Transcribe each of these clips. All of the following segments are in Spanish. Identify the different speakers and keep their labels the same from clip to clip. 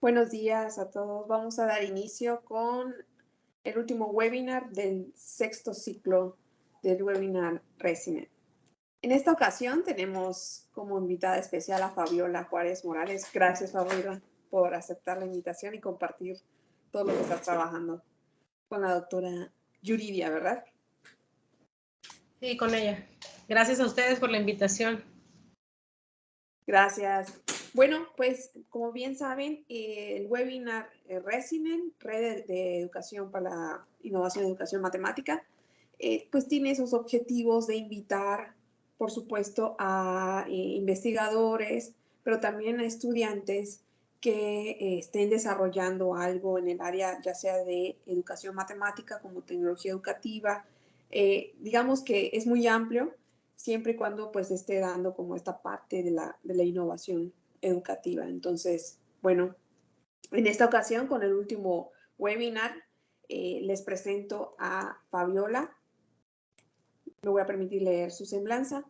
Speaker 1: Buenos días a todos. Vamos a dar inicio con el último webinar del sexto ciclo del webinar Resinen. En esta ocasión tenemos como invitada especial a Fabiola Juárez Morales. Gracias, Fabiola, por aceptar la invitación y compartir todo lo que estás trabajando con la doctora Yuridia, ¿verdad?
Speaker 2: Sí, con ella. Gracias a ustedes por la invitación.
Speaker 1: Gracias. Bueno, pues como bien saben, el webinar Resinen, Red de Educación para la Innovación de Educación Matemática, pues tiene esos objetivos de invitar, por supuesto, a investigadores, pero también a estudiantes que estén desarrollando algo en el área ya sea de educación matemática como tecnología educativa. Digamos que es muy amplio, siempre y cuando pues esté dando como esta parte de la innovación educativa. Entonces, bueno, en esta ocasión con el último webinar les presento a Fabiola. Me voy a permitir leer su semblanza.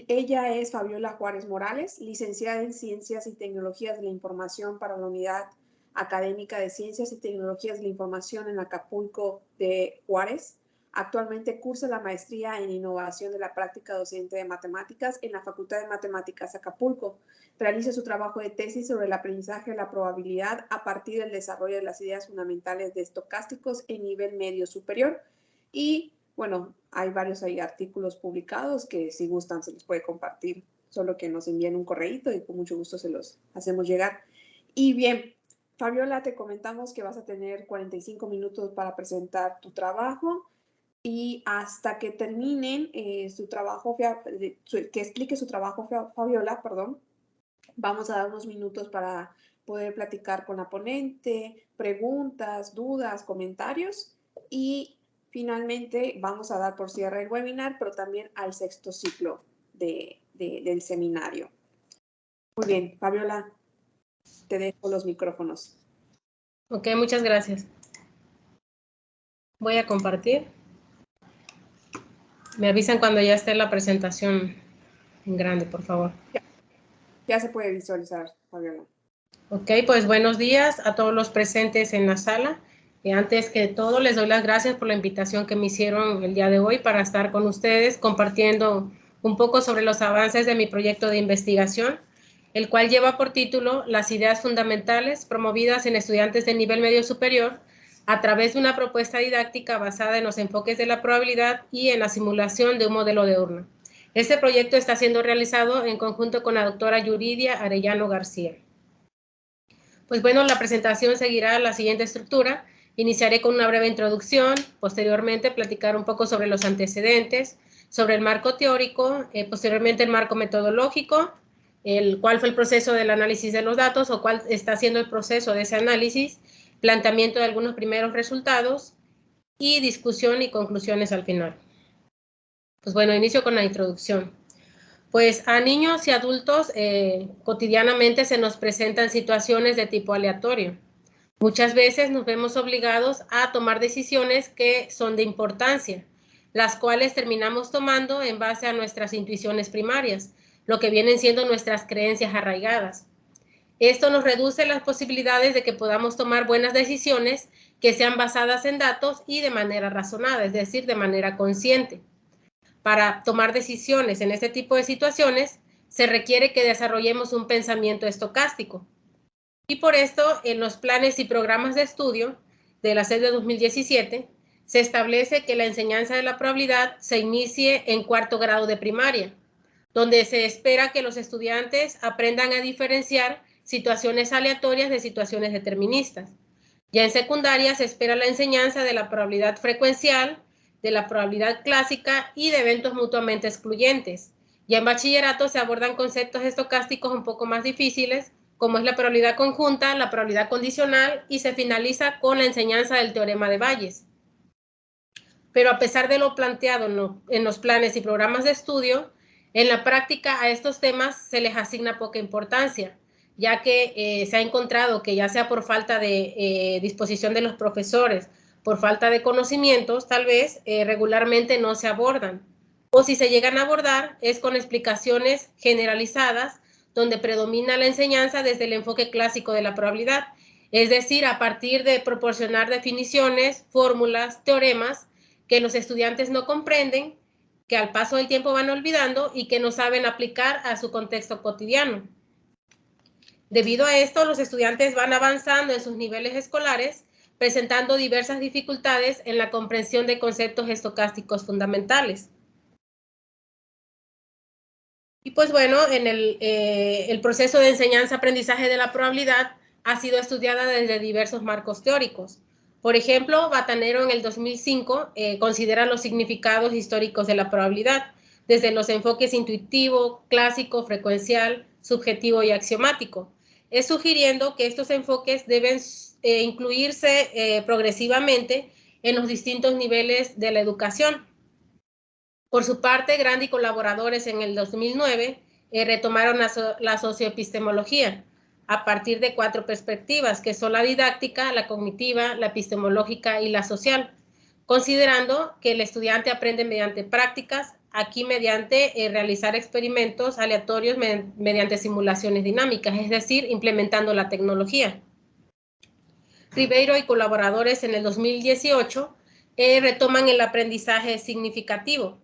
Speaker 1: Ella es Fabiola Juárez Morales, licenciada en Ciencias y Tecnologías de la Información para la Unidad Académica de Ciencias y Tecnologías de la Información en Acapulco de Juárez. Actualmente cursa la maestría en Innovación de la Práctica Docente de Matemáticas en la Facultad de Matemáticas Acapulco. Realiza su trabajo de tesis sobre el aprendizaje de la probabilidad a partir del desarrollo de las ideas fundamentales de estocásticos en nivel medio superior. Y bueno, hay varios artículos publicados que si gustan se los puede compartir, solo que nos envíen un correíto y con mucho gusto se los hacemos llegar. Y bien, Fabiola, te comentamos que vas a tener 45 minutos para presentar tu trabajo y hasta que terminen su trabajo, que explique su trabajo Fabiola, perdón, vamos a dar unos minutos para poder platicar con la ponente, preguntas, dudas, comentarios y finalmente vamos a dar por cierre el webinar, pero también al sexto ciclo del seminario. Muy bien, Fabiola, te dejo los micrófonos.
Speaker 2: Ok, muchas gracias. Voy a compartir. Me avisan cuando ya esté la presentación en grande, por favor.
Speaker 1: Ya se puede visualizar, Fabiola.
Speaker 2: Ok, pues buenos días a todos los presentes en la sala. Antes que todo, les doy las gracias por la invitación que me hicieron el día de hoy para estar con ustedes compartiendo un poco sobre los avances de mi proyecto de investigación, el cual lleva por título Las ideas fundamentales promovidas en estudiantes de nivel medio superior a través de una propuesta didáctica basada en los enfoques de la probabilidad y en la simulación de un modelo de urna. Este proyecto está siendo realizado en conjunto con la doctora Yuridia Arellano García. Pues bueno, la presentación seguirá la siguiente estructura. Iniciaré con una breve introducción, posteriormente platicar un poco sobre los antecedentes, sobre el marco teórico, posteriormente el marco metodológico, cuál fue el proceso del análisis de los datos o cuál está siendo el proceso de ese análisis, planteamiento de algunos primeros resultados y discusión y conclusiones al final. Pues bueno, inicio con la introducción. Pues a niños y adultos cotidianamente se nos presentan situaciones de tipo aleatorio. Muchas veces nos vemos obligados a tomar decisiones que son de importancia, las cuales terminamos tomando en base a nuestras intuiciones primarias, lo que vienen siendo nuestras creencias arraigadas. Esto nos reduce las posibilidades de que podamos tomar buenas decisiones que sean basadas en datos y de manera razonada, es decir, de manera consciente. Para tomar decisiones en este tipo de situaciones, se requiere que desarrollemos un pensamiento estocástico. Y por esto, en los planes y programas de estudio de la SED de 2017, se establece que la enseñanza de la probabilidad se inicie en cuarto grado de primaria, donde se espera que los estudiantes aprendan a diferenciar situaciones aleatorias de situaciones deterministas. Ya en secundaria se espera la enseñanza de la probabilidad frecuencial, de la probabilidad clásica y de eventos mutuamente excluyentes. Ya en bachillerato se abordan conceptos estocásticos un poco más difíciles, como es la probabilidad conjunta, la probabilidad condicional, y se finaliza con la enseñanza del teorema de Bayes. Pero a pesar de lo planteado en los planes y programas de estudio, en la práctica a estos temas se les asigna poca importancia, ya que se ha encontrado que ya sea por falta de disposición de los profesores, por falta de conocimientos, tal vez regularmente no se abordan. O si se llegan a abordar es con explicaciones generalizadas, donde predomina la enseñanza desde el enfoque clásico de la probabilidad Es decir, a partir de proporcionar definiciones, fórmulas, teoremas que los estudiantes no comprenden, que al paso del tiempo van olvidando y que no saben aplicar a su contexto cotidiano. Debido a esto, los estudiantes van avanzando en sus niveles escolares, presentando diversas dificultades en la comprensión de conceptos estocásticos fundamentales. Y pues bueno, en el proceso de enseñanza-aprendizaje de la probabilidad ha sido estudiada desde diversos marcos teóricos. Por ejemplo, Batanero en el 2005 considera los significados históricos de la probabilidad, desde los enfoques intuitivo, clásico, frecuencial, subjetivo y axiomático, sugiriendo que estos enfoques deben incluirse progresivamente en los distintos niveles de la educación. Por su parte, Grandi y colaboradores en el 2009 retomaron la socioepistemología a partir de 4 perspectivas, que son la didáctica, la cognitiva, la epistemológica y la social, considerando que el estudiante aprende mediante prácticas, aquí mediante realizar experimentos aleatorios mediante simulaciones dinámicas, es decir, implementando la tecnología. Ribeiro y colaboradores en el 2018 retoman el aprendizaje significativo,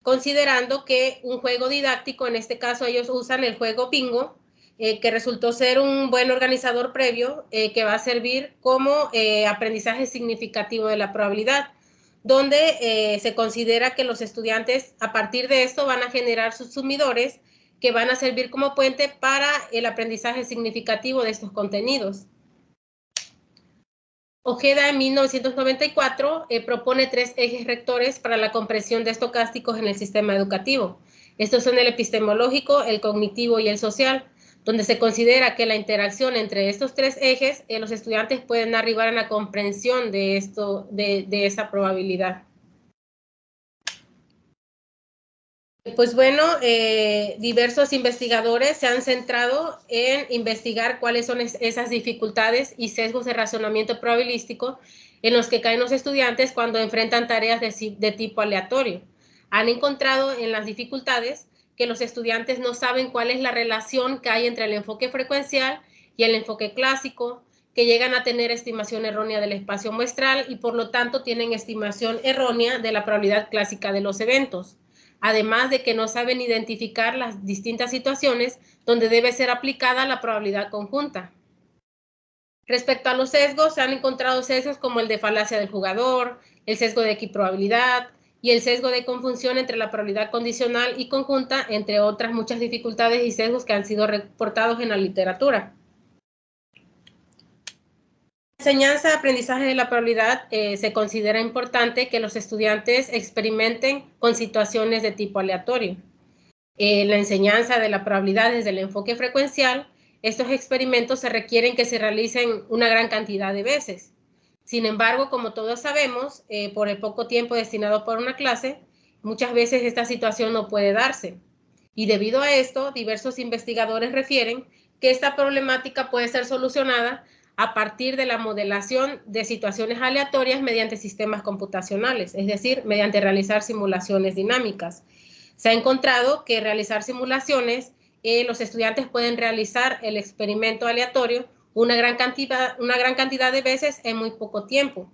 Speaker 2: considerando que un juego didáctico, en este caso ellos usan el juego bingo, que resultó ser un buen organizador previo, que va a servir como aprendizaje significativo de la probabilidad, donde se considera que los estudiantes a partir de esto van a generar sus sumidores que van a servir como puente para el aprendizaje significativo de estos contenidos. Ojeda en 1994 propone 3 ejes rectores para la comprensión de estocásticos en el sistema educativo. Estos son el epistemológico, el cognitivo y el social, donde se considera que la interacción entre estos 3 ejes, los estudiantes pueden arribar a la comprensión de esa probabilidad. Pues bueno, diversos investigadores se han centrado en investigar cuáles son esas dificultades y sesgos de razonamiento probabilístico en los que caen los estudiantes cuando enfrentan tareas de tipo aleatorio. Han encontrado en las dificultades que los estudiantes no saben cuál es la relación que hay entre el enfoque frecuencial y el enfoque clásico, que llegan a tener estimación errónea del espacio muestral y por lo tanto tienen estimación errónea de la probabilidad clásica de los eventos. Además de que no saben identificar las distintas situaciones donde debe ser aplicada la probabilidad conjunta. Respecto a los sesgos, se han encontrado sesgos como el de falacia del jugador, el sesgo de equiprobabilidad y el sesgo de confusión entre la probabilidad condicional y conjunta, entre otras muchas dificultades y sesgos que han sido reportados en la literatura. Enseñanza, aprendizaje de la probabilidad, se considera importante que los estudiantes experimenten con situaciones de tipo aleatorio. La enseñanza de la probabilidad desde el enfoque frecuencial, estos experimentos se requieren que se realicen una gran cantidad de veces. Sin embargo, como todos sabemos, por el poco tiempo destinado por una clase, muchas veces esta situación no puede darse. Y debido a esto, diversos investigadores refieren que esta problemática puede ser solucionada a partir de la modelación de situaciones aleatorias mediante sistemas computacionales, es decir, mediante realizar simulaciones dinámicas. Se ha encontrado que realizar simulaciones, los estudiantes pueden realizar el experimento aleatorio una gran cantidad de veces en muy poco tiempo,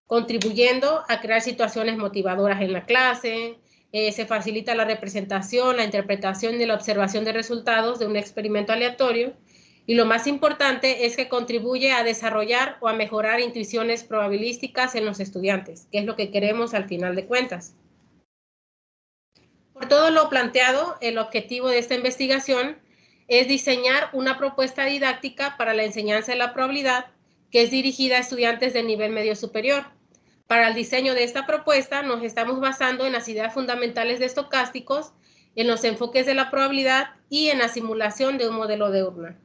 Speaker 2: contribuyendo a crear situaciones motivadoras en la clase. Se facilita la representación, la interpretación y la observación de resultados de un experimento aleatorio. Y lo más importante es que contribuye a desarrollar o a mejorar intuiciones probabilísticas en los estudiantes, que es lo que queremos al final de cuentas. Por todo lo planteado, el objetivo de esta investigación es diseñar una propuesta didáctica para la enseñanza de la probabilidad que es dirigida a estudiantes de nivel medio superior. Para el diseño de esta propuesta nos estamos basando en las ideas fundamentales de estocásticos, en los enfoques de la probabilidad y en la simulación de un modelo de urna.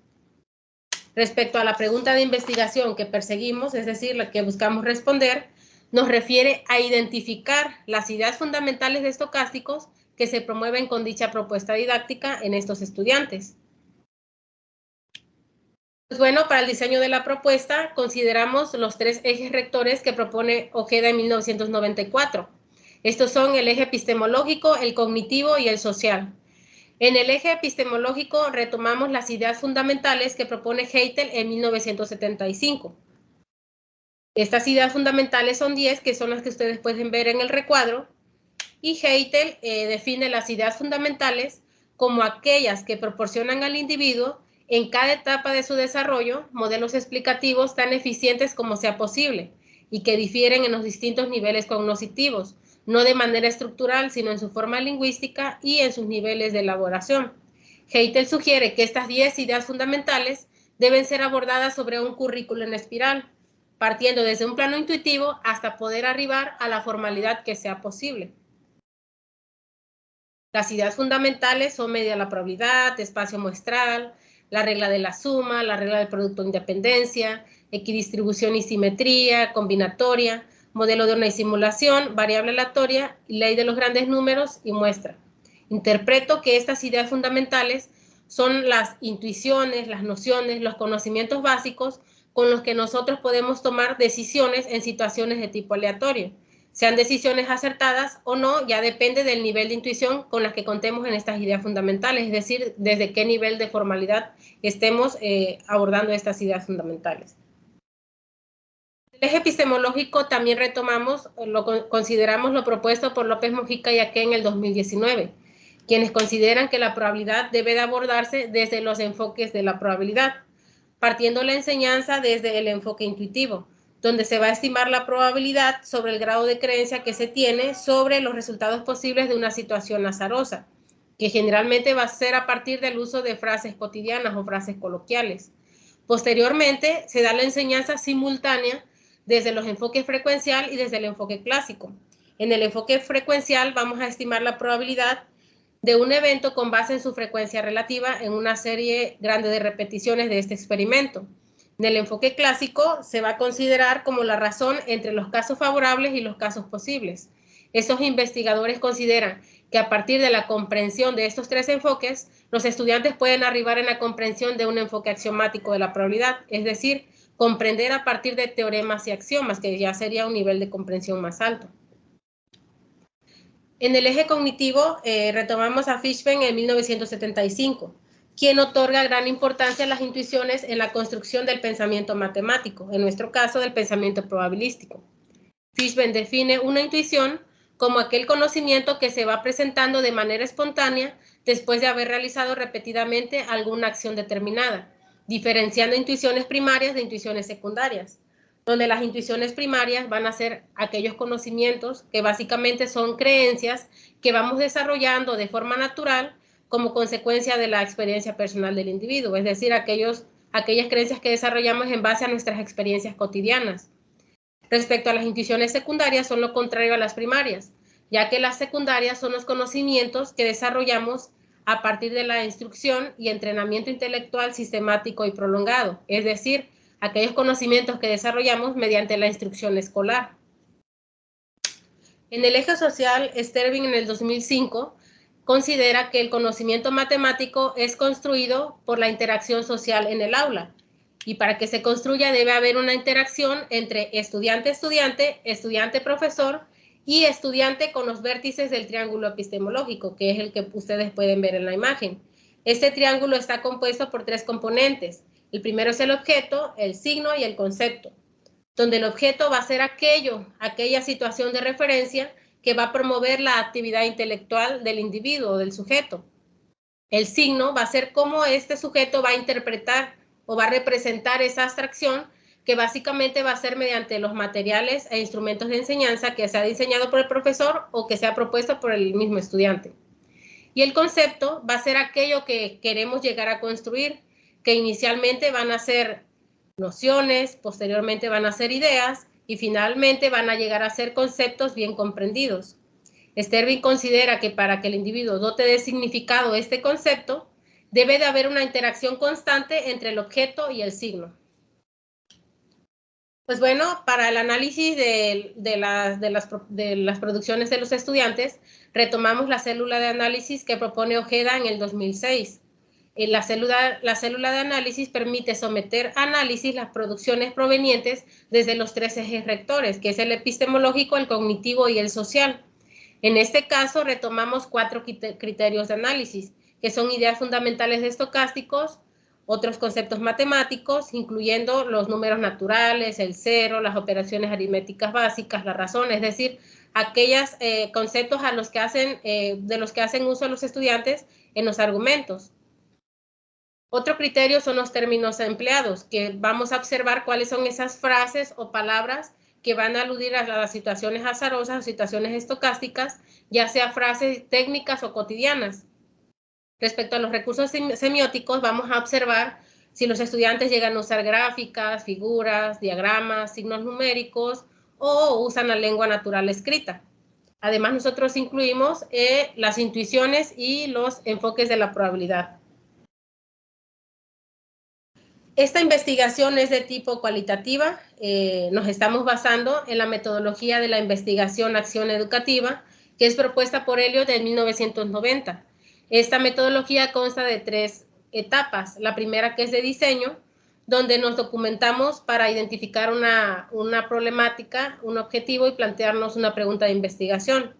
Speaker 2: Respecto a la pregunta de investigación que perseguimos, es decir, la que buscamos responder, nos refiere a identificar las ideas fundamentales de estocásticos que se promueven con dicha propuesta didáctica en estos estudiantes. Pues bueno, para el diseño de la propuesta consideramos los 3 ejes rectores que propone Ojeda en 1994. Estos son el eje epistemológico, el cognitivo y el social. En el eje epistemológico retomamos las ideas fundamentales que propone Heitel en 1975. Estas ideas fundamentales son 10, que son las que ustedes pueden ver en el recuadro, y Heitel define las ideas fundamentales como aquellas que proporcionan al individuo en cada etapa de su desarrollo modelos explicativos tan eficientes como sea posible y que difieren en los distintos niveles cognitivos, no de manera estructural, sino en su forma lingüística y en sus niveles de elaboración. Heitel sugiere que estas 10 ideas fundamentales deben ser abordadas sobre un currículo en espiral, partiendo desde un plano intuitivo hasta poder arribar a la formalidad que sea posible. Las ideas fundamentales son medida de la probabilidad, espacio muestral, la regla de la suma, la regla del producto de independencia, equidistribución y simetría, combinatoria, modelo de una simulación, variable aleatoria, ley de los grandes números y muestra. Interpreto que estas ideas fundamentales son las intuiciones, las nociones, los conocimientos básicos con los que nosotros podemos tomar decisiones en situaciones de tipo aleatorio. Sean decisiones acertadas o no, ya depende del nivel de intuición con las que contemos en estas ideas fundamentales, es decir, desde qué nivel de formalidad estemos abordando estas ideas fundamentales. El eje epistemológico también retomamos, consideramos lo propuesto por López Mojica y Aque en el 2019, quienes consideran que la probabilidad debe de abordarse desde los enfoques de la probabilidad, partiendo la enseñanza desde el enfoque intuitivo, donde se va a estimar la probabilidad sobre el grado de creencia que se tiene sobre los resultados posibles de una situación azarosa, que generalmente va a ser a partir del uso de frases cotidianas o frases coloquiales. Posteriormente, se da la enseñanza simultánea desde los enfoques frecuencial y desde el enfoque clásico. En el enfoque frecuencial vamos a estimar la probabilidad de un evento con base en su frecuencia relativa en una serie grande de repeticiones de este experimento. En el enfoque clásico se va a considerar como la razón entre los casos favorables y los casos posibles. Estos investigadores consideran que a partir de la comprensión de estos tres enfoques, los estudiantes pueden arribar en la comprensión de un enfoque axiomático de la probabilidad, es decir, comprender a partir de teoremas y axiomas, que ya sería un nivel de comprensión más alto. En el eje cognitivo retomamos a Fishman en 1975, quien otorga gran importancia a las intuiciones en la construcción del pensamiento matemático, en nuestro caso del pensamiento probabilístico. Fishman define una intuición como aquel conocimiento que se va presentando de manera espontánea después de haber realizado repetidamente alguna acción determinada, diferenciando intuiciones primarias de intuiciones secundarias, donde las intuiciones primarias van a ser aquellos conocimientos que básicamente son creencias que vamos desarrollando de forma natural como consecuencia de la experiencia personal del individuo, es decir, aquellas creencias que desarrollamos en base a nuestras experiencias cotidianas. Respecto a las intuiciones secundarias, son lo contrario a las primarias, ya que las secundarias son los conocimientos que desarrollamos a partir de la instrucción y entrenamiento intelectual sistemático y prolongado, es decir, aquellos conocimientos que desarrollamos mediante la instrucción escolar. En el eje social, Sterling en el 2005 considera que el conocimiento matemático es construido por la interacción social en el aula, y para que se construya debe haber una interacción entre estudiante-estudiante, estudiante-profesor y estudiante con los vértices del triángulo epistemológico, que es el que ustedes pueden ver en la imagen. Este triángulo está compuesto por tres componentes. El primero es el objeto, el signo y el concepto, donde el objeto va a ser aquella situación de referencia que va a promover la actividad intelectual del individuo o del sujeto. El signo va a ser cómo este sujeto va a interpretar o va a representar esa abstracción, que básicamente va a ser mediante los materiales e instrumentos de enseñanza que se ha diseñado por el profesor o que se ha propuesto por el mismo estudiante. Y el concepto va a ser aquello que queremos llegar a construir, que inicialmente van a ser nociones, posteriormente van a ser ideas y finalmente van a llegar a ser conceptos bien comprendidos. Sterling considera que para que el individuo dote de significado este concepto, debe de haber una interacción constante entre el objeto y el signo. Pues bueno, para el análisis de las producciones de los estudiantes, retomamos la célula de análisis que propone Ojeda en el 2006. La célula de análisis permite someter a análisis las producciones provenientes desde los tres ejes rectores, que es el epistemológico, el cognitivo y el social. En este caso, retomamos 4 criterios de análisis, que son ideas fundamentales de estocásticos, otros conceptos matemáticos, incluyendo los números naturales, el cero, las operaciones aritméticas básicas, la razón, es decir, aquellos conceptos de los que hacen uso los estudiantes en los argumentos. Otro criterio son los términos empleados, que vamos a observar cuáles son esas frases o palabras que van a aludir a las situaciones azarosas o situaciones estocásticas, ya sea frases técnicas o cotidianas. Respecto a los recursos semióticos, vamos a observar si los estudiantes llegan a usar gráficas, figuras, diagramas, signos numéricos o usan la lengua natural escrita. Además, nosotros incluimos las intuiciones y los enfoques de la probabilidad. Esta investigación es de tipo cualitativa. Nos estamos basando en la metodología de la investigación acción educativa, que es propuesta por Elliott en 1990. Esta metodología consta de 3 etapas. La primera, que es de diseño, donde nos documentamos para identificar una problemática, un objetivo y plantearnos una pregunta de investigación.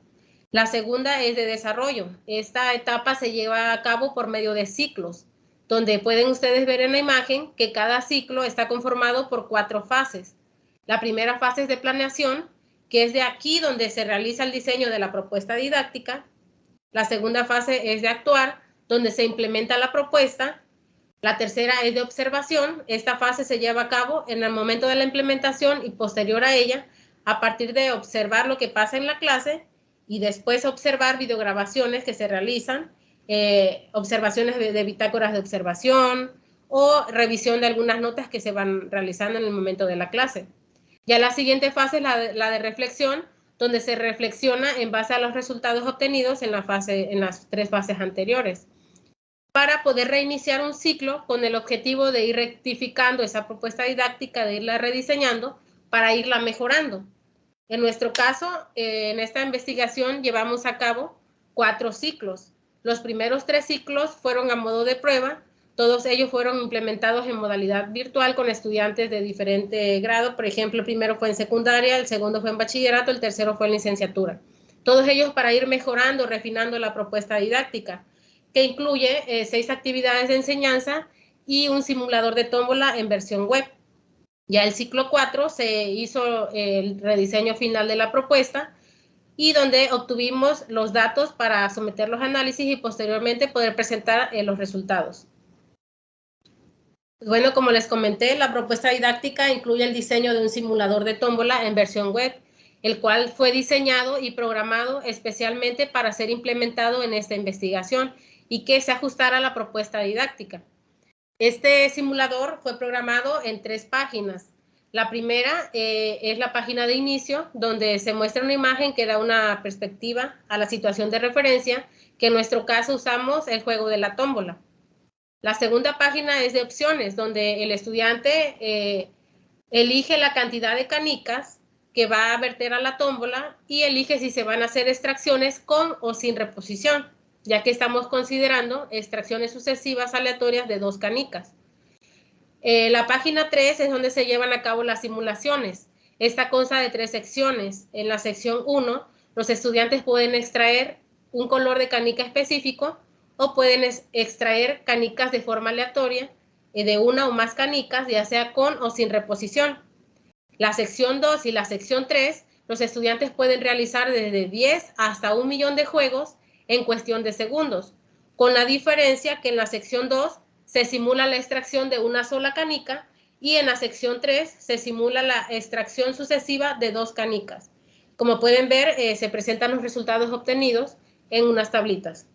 Speaker 2: La segunda es de desarrollo. Esta etapa se lleva a cabo por medio de ciclos, donde pueden ustedes ver en la imagen que cada ciclo está conformado por 4 fases. La primera fase es de planeación, que es de aquí donde se realiza el diseño de la propuesta didáctica. La segunda fase es de actuar, donde se implementa la propuesta. La tercera es de observación. Esta fase se lleva a cabo en el momento de la implementación y posterior a ella, a partir de observar lo que pasa en la clase y después observar videograbaciones que se realizan, observaciones de bitácoras de observación o revisión de algunas notas que se van realizando en el momento de la clase. Ya la siguiente fase es la de reflexión, donde se reflexiona en base a los resultados obtenidos en las 3 fases anteriores, para poder reiniciar un ciclo con el objetivo de ir rectificando esa propuesta didáctica, de irla rediseñando para irla mejorando. En nuestro caso, en esta investigación llevamos a cabo 4 ciclos. Los primeros 3 ciclos fueron a modo de prueba. Todos ellos fueron implementados en modalidad virtual con estudiantes de diferente grado. Por ejemplo, el primero fue en secundaria, el segundo fue en bachillerato, el tercero fue en licenciatura. Todos ellos para ir mejorando, refinando la propuesta didáctica, que incluye 6 actividades de enseñanza y un simulador de tómbola en versión web. Ya el ciclo 4 se hizo el rediseño final de la propuesta y donde obtuvimos los datos para someter los análisis y posteriormente poder presentar los resultados. Bueno, como les comenté, la propuesta didáctica incluye el diseño de un simulador de tómbola en versión web, el cual fue diseñado y programado especialmente para ser implementado en esta investigación y que se ajustara a la propuesta didáctica. Este simulador fue programado en 3 páginas. La primera es la página de inicio, donde se muestra una imagen que da una perspectiva a la situación de referencia, que en nuestro caso usamos el juego de la tómbola. La segunda página es de opciones, donde el estudiante elige la cantidad de canicas que va a verter a la tómbola y elige si se van a hacer extracciones con o sin reposición, ya que estamos considerando extracciones sucesivas aleatorias de 2 canicas. La página 3 es donde se llevan a cabo las simulaciones. Esta consta de 3 secciones. En la sección 1, los estudiantes pueden extraer un color de canica específico o pueden extraer canicas de forma aleatoria de una o más canicas, ya sea con o sin reposición. La sección 2 y la sección 3, los estudiantes pueden realizar desde 10 hasta 1 millón de juegos en cuestión de segundos, con la diferencia que en la sección 2 se simula la extracción de una sola canica y en la sección 3 se simula la extracción sucesiva de 2 canicas. Como pueden ver, se presentan los resultados obtenidos en unas tablitas.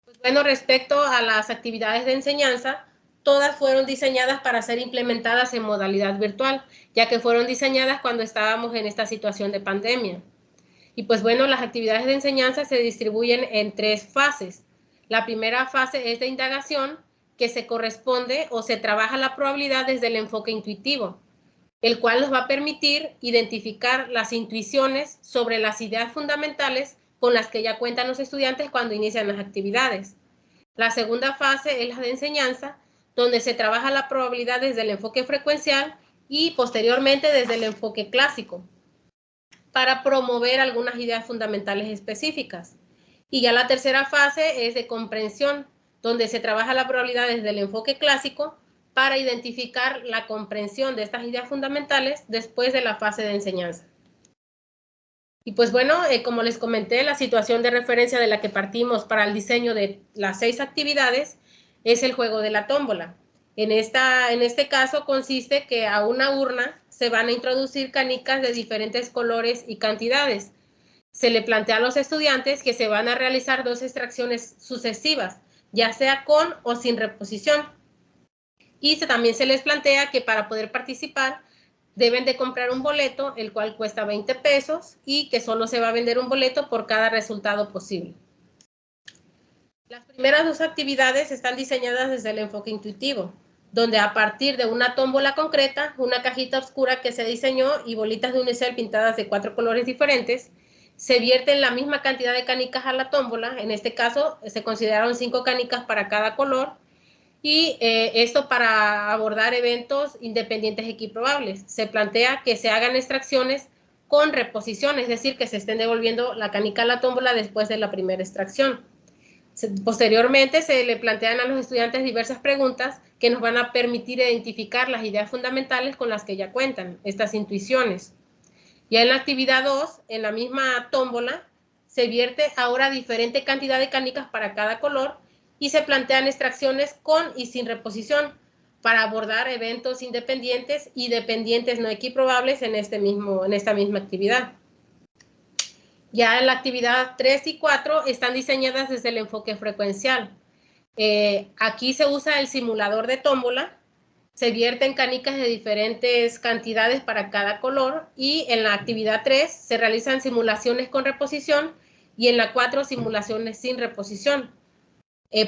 Speaker 2: Pues bueno, respecto a las actividades de enseñanza, todas fueron diseñadas para ser implementadas en modalidad virtual, ya que fueron diseñadas cuando estábamos en esta situación de pandemia. Y pues bueno, las actividades de enseñanza se distribuyen en 3 fases. La primera fase es de indagación, que se corresponde o se trabaja la probabilidad desde el enfoque intuitivo, el cual nos va a permitir identificar las intuiciones sobre las ideas fundamentales con las que ya cuentan los estudiantes cuando inician las actividades. La segunda fase es la de enseñanza, donde se trabaja la probabilidad desde el enfoque frecuencial y posteriormente desde el enfoque clásico, para promover algunas ideas fundamentales específicas. Y ya la tercera fase es de comprensión, donde se trabaja la probabilidad desde el enfoque clásico para identificar la comprensión de estas ideas fundamentales después de la fase de enseñanza. Y pues bueno, como les comenté, la situación de referencia de la que partimos para el diseño de las 6 actividades es el juego de la tómbola. En este caso consiste que a una urna se van a introducir canicas de diferentes colores y cantidades. Se le plantea a los estudiantes que se van a realizar 2 extracciones sucesivas, ya sea con o sin reposición. Y también se les plantea que para poder participar deben de comprar un boleto, el cual cuesta 20 pesos y que solo se va a vender un boleto por cada resultado posible. Las primeras 2 actividades están diseñadas desde el enfoque intuitivo, donde a partir de una tómbola concreta, una cajita oscura que se diseñó y bolitas de unicel pintadas de 4 colores diferentes, se vierten la misma cantidad de canicas a la tómbola. En este caso se consideraron 5 canicas para cada color, y esto para abordar eventos independientes equiprobables. Se plantea que se hagan extracciones con reposición, es decir, que se estén devolviendo la canica a la tómbola después de la primera extracción. Posteriormente se le plantean a los estudiantes diversas preguntas que nos van a permitir identificar las ideas fundamentales con las que ya cuentan, estas intuiciones. Ya en la actividad 2, en la misma tómbola, se vierte ahora diferente cantidad de canicas para cada color y se plantean extracciones con y sin reposición para abordar eventos independientes y dependientes no equiprobables en esta misma actividad. Ya en la actividad 3 y 4 están diseñadas desde el enfoque frecuencial. Aquí se usa el simulador de tómbola, se vierten canicas de diferentes cantidades para cada color y en la actividad 3 se realizan simulaciones con reposición y en la 4 simulaciones sin reposición.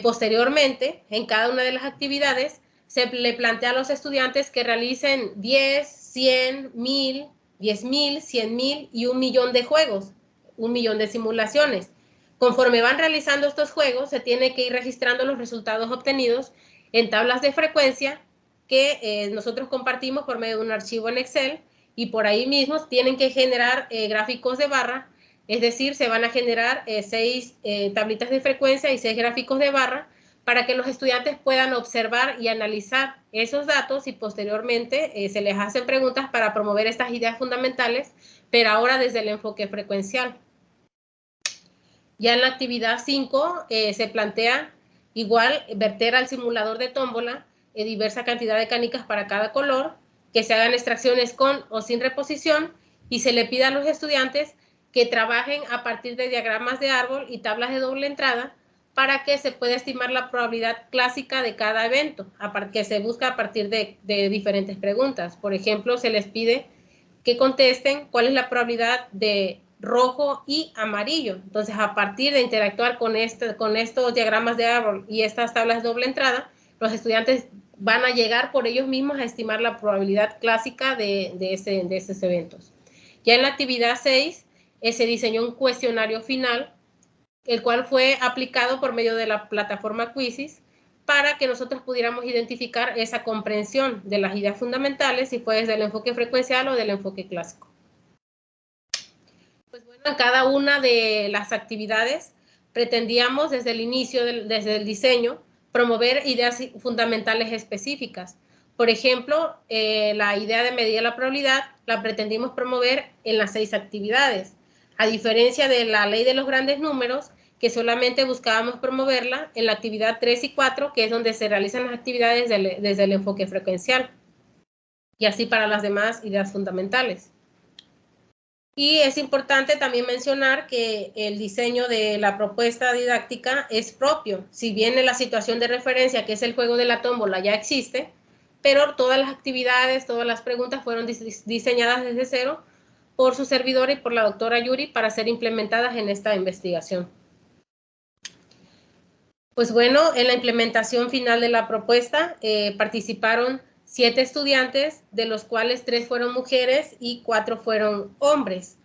Speaker 2: Posteriormente, en cada una de las actividades, se le plantea a los estudiantes que realicen 10, 100, 1000, 10,000, 100,000 y 1,000,000 de juegos, 1,000,000 de simulaciones. Conforme van realizando estos juegos, se tiene que ir registrando los resultados obtenidos en tablas de frecuencia que nosotros compartimos por medio de un archivo en Excel, y por ahí mismo tienen que generar gráficos de barra. Es decir, se van a generar 6 tablitas de frecuencia y 6 gráficos de barra para que los estudiantes puedan observar y analizar esos datos y posteriormente se les hacen preguntas para promover estas ideas fundamentales, pero ahora desde el enfoque frecuencial. Ya en la actividad 5 se plantea igual verter al simulador de tómbola diversa cantidad de canicas para cada color, que se hagan extracciones con o sin reposición y se le pida a los estudiantes que trabajen a partir de diagramas de árbol y tablas de doble entrada para que se pueda estimar la probabilidad clásica de cada evento, que se busca a partir de diferentes preguntas. Por ejemplo, se les pide que contesten cuál es la probabilidad de rojo y amarillo. Entonces, a partir de interactuar con estos diagramas de árbol y estas tablas de doble entrada, los estudiantes van a llegar por ellos mismos a estimar la probabilidad clásica de esos eventos. Ya en la actividad 6, se diseñó un cuestionario final, el cual fue aplicado por medio de la plataforma Quizzes para que nosotros pudiéramos identificar esa comprensión de las ideas fundamentales, si fue desde el enfoque frecuencial o del enfoque clásico. Pues bueno, en cada una de las actividades pretendíamos desde el inicio, desde el diseño, promover ideas fundamentales específicas. Por ejemplo, la idea de medir la probabilidad la pretendimos promover en las 6 actividades, a diferencia de la ley de los grandes números, que solamente buscábamos promoverla en la actividad 3 y 4, que es donde se realizan las actividades desde el enfoque frecuencial, y así para las demás ideas fundamentales. Y es importante también mencionar que el diseño de la propuesta didáctica es propio. Si bien en la situación de referencia, que es el juego de la tómbola, ya existe, pero todas las actividades, todas las preguntas fueron diseñadas desde cero por su servidor y por la doctora Yuri para ser implementadas en esta investigación. Pues bueno, en la implementación final de la propuesta participaron 7 estudiantes, de los cuales 3 fueron mujeres y 4 fueron hombres.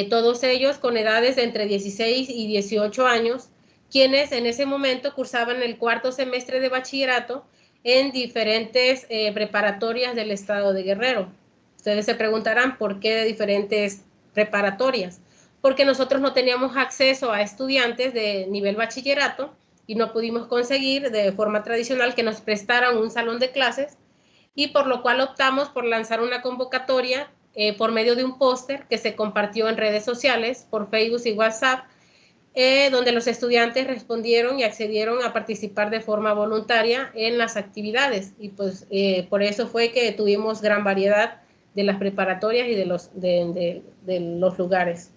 Speaker 2: Todos ellos con edades de entre 16 y 18 años, quienes en ese momento cursaban el 4º semestre de bachillerato en diferentes preparatorias del estado de Guerrero. Ustedes se preguntarán por qué de diferentes preparatorias. porque nosotros no teníamos acceso a estudiantes de nivel bachillerato y no pudimos conseguir de forma tradicional que nos prestaran un salón de clases, y por lo cual optamos por lanzar una convocatoria por medio de un póster que se compartió en redes sociales, por Facebook y WhatsApp, donde los estudiantes respondieron y accedieron a participar de forma voluntaria en las actividades. Y pues por eso fue que tuvimos gran variedad de las preparatorias y de los lugares.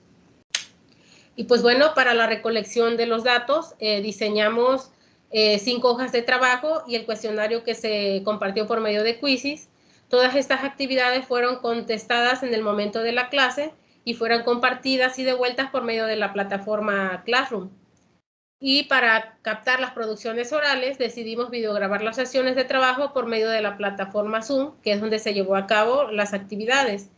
Speaker 2: Y pues bueno, para la recolección de los datos diseñamos 5 hojas de trabajo y el cuestionario que se compartió por medio de Quizzes. Todas estas actividades fueron contestadas en el momento de la clase y fueron compartidas y devueltas por medio de la plataforma Classroom. Y para captar las producciones orales decidimos videograbar las sesiones de trabajo por medio de la plataforma Zoom, que es donde se llevó a cabo las actividades.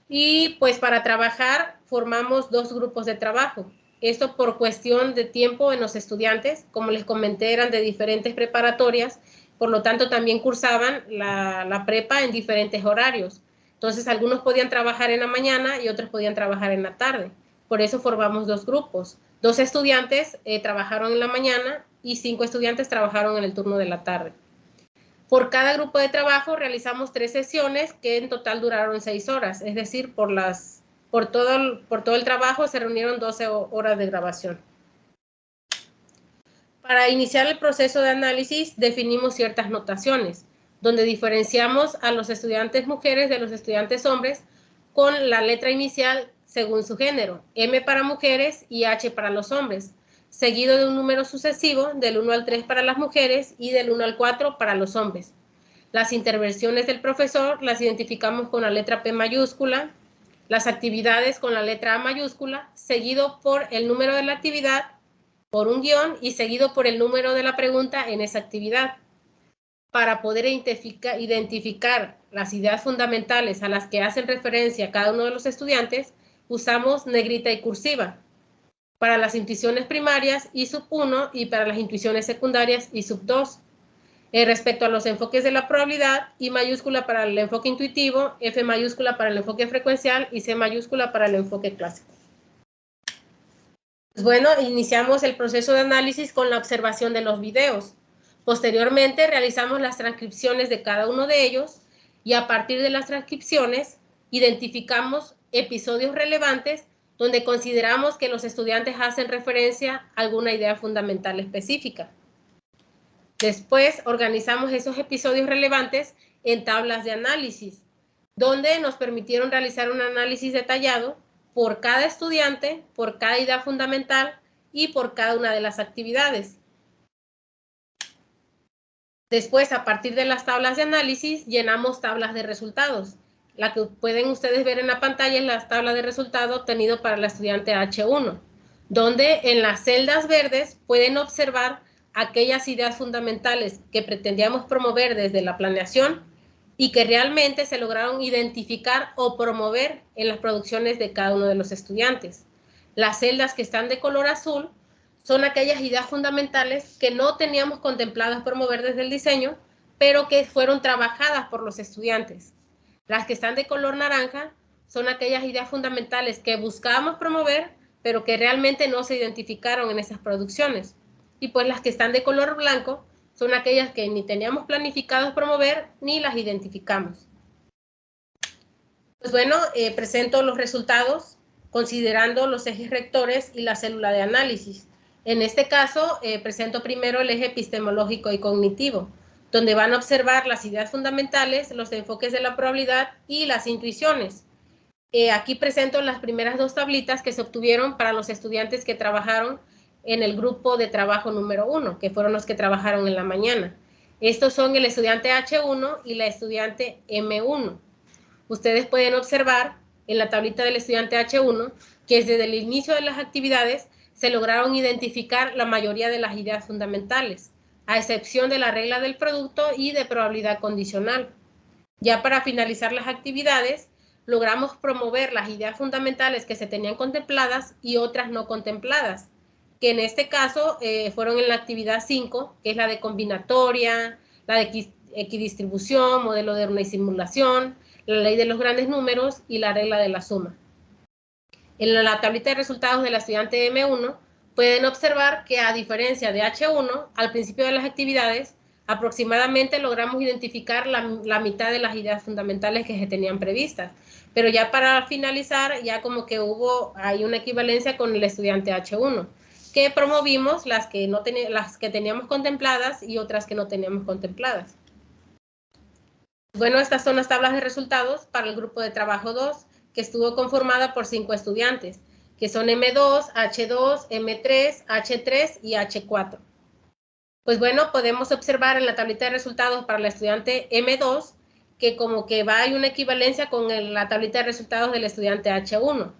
Speaker 2: Y pues para trabajar formamos 2 grupos de trabajo. Esto por cuestión de tiempo en los estudiantes, como les comenté, eran de diferentes preparatorias, por lo tanto también cursaban la prepa en diferentes horarios. Entonces algunos podían trabajar en la mañana y otros podían trabajar en la tarde. Por eso formamos 2 grupos. 2 estudiantes trabajaron en la mañana y 5 estudiantes trabajaron en el turno de la tarde. Por cada grupo de trabajo realizamos 3 sesiones que en total duraron 6 horas, es decir, por todo el trabajo se reunieron 12 horas de grabación. Para iniciar el proceso de análisis definimos ciertas notaciones, donde diferenciamos a los estudiantes mujeres de los estudiantes hombres con la letra inicial según su género, M para mujeres y H para los hombres, seguido de un número sucesivo del 1 al 3 para las mujeres y del 1 al 4 para los hombres. Las intervenciones del profesor las identificamos con la letra P mayúscula, las actividades con la letra A mayúscula, seguido por el número de la actividad, por un guión y seguido por el número de la pregunta en esa actividad. Para poder identificar las ideas fundamentales a las que hacen referencia cada uno de los estudiantes, usamos negrita y cursiva. Para las intuiciones primarias, I_1, y para las intuiciones secundarias, I_2. Respecto a los enfoques de la probabilidad, I mayúscula para el enfoque intuitivo, F mayúscula para el enfoque frecuencial y C mayúscula para el enfoque clásico. Pues bueno, iniciamos el proceso de análisis con la observación de los videos. Posteriormente realizamos las transcripciones de cada uno de ellos y a partir de las transcripciones identificamos episodios relevantes donde consideramos que los estudiantes hacen referencia a alguna idea fundamental específica. Después organizamos esos episodios relevantes en tablas de análisis, donde nos permitieron realizar un análisis detallado por cada estudiante, por cada idea fundamental y por cada una de las actividades. Después, a partir de las tablas de análisis, llenamos tablas de resultados. La que pueden ustedes ver en la pantalla es la tabla de resultado obtenido para la estudiante H1, donde en las celdas verdes pueden observar aquellas ideas fundamentales que pretendíamos promover desde la planeación y que realmente se lograron identificar o promover en las producciones de cada uno de los estudiantes. Las celdas que están de color azul son aquellas ideas fundamentales que no teníamos contempladas promover desde el diseño, pero que fueron trabajadas por los estudiantes. Las que están de color naranja son aquellas ideas fundamentales que buscábamos promover, pero que realmente no se identificaron en esas producciones. Y pues las que están de color blanco son aquellas que ni teníamos planificados promover ni las identificamos. Pues bueno, presento los resultados considerando los ejes rectores y la célula de análisis. En este caso, presento primero el eje epistemológico y cognitivo, donde van a observar las ideas fundamentales, los enfoques de la probabilidad y las intuiciones. Aquí presento las primeras 2 tablitas que se obtuvieron para los estudiantes que trabajaron en el grupo de trabajo número 1, que fueron los que trabajaron en la mañana. Estos son el estudiante H1 y la estudiante M1. Ustedes pueden observar en la tablita del estudiante H1 que desde el inicio de las actividades se lograron identificar la mayoría de las ideas fundamentales, a excepción de la regla del producto y de probabilidad condicional. Ya para finalizar las actividades, logramos promover las ideas fundamentales que se tenían contempladas y otras no contempladas, que en este caso fueron en la actividad 5, que es la de combinatoria, la de equidistribución, modelo de una simulación, la ley de los grandes números y la regla de la suma. En la tablita de resultados de la estudiante M1, pueden observar que a diferencia de H1, al principio de las actividades, aproximadamente logramos identificar la mitad de las ideas fundamentales que se tenían previstas. Pero ya para finalizar, ya como que hay una equivalencia con el estudiante H1, que promovimos las que teníamos contempladas y otras que no teníamos contempladas. Bueno, estas son las tablas de resultados para el grupo de trabajo 2, que estuvo conformada por 5 estudiantes, que son M2, H2, M3, H3 y H4. Pues bueno, podemos observar en la tablita de resultados para la estudiante M2 que como que hay una equivalencia con la tablita de resultados del estudiante H1.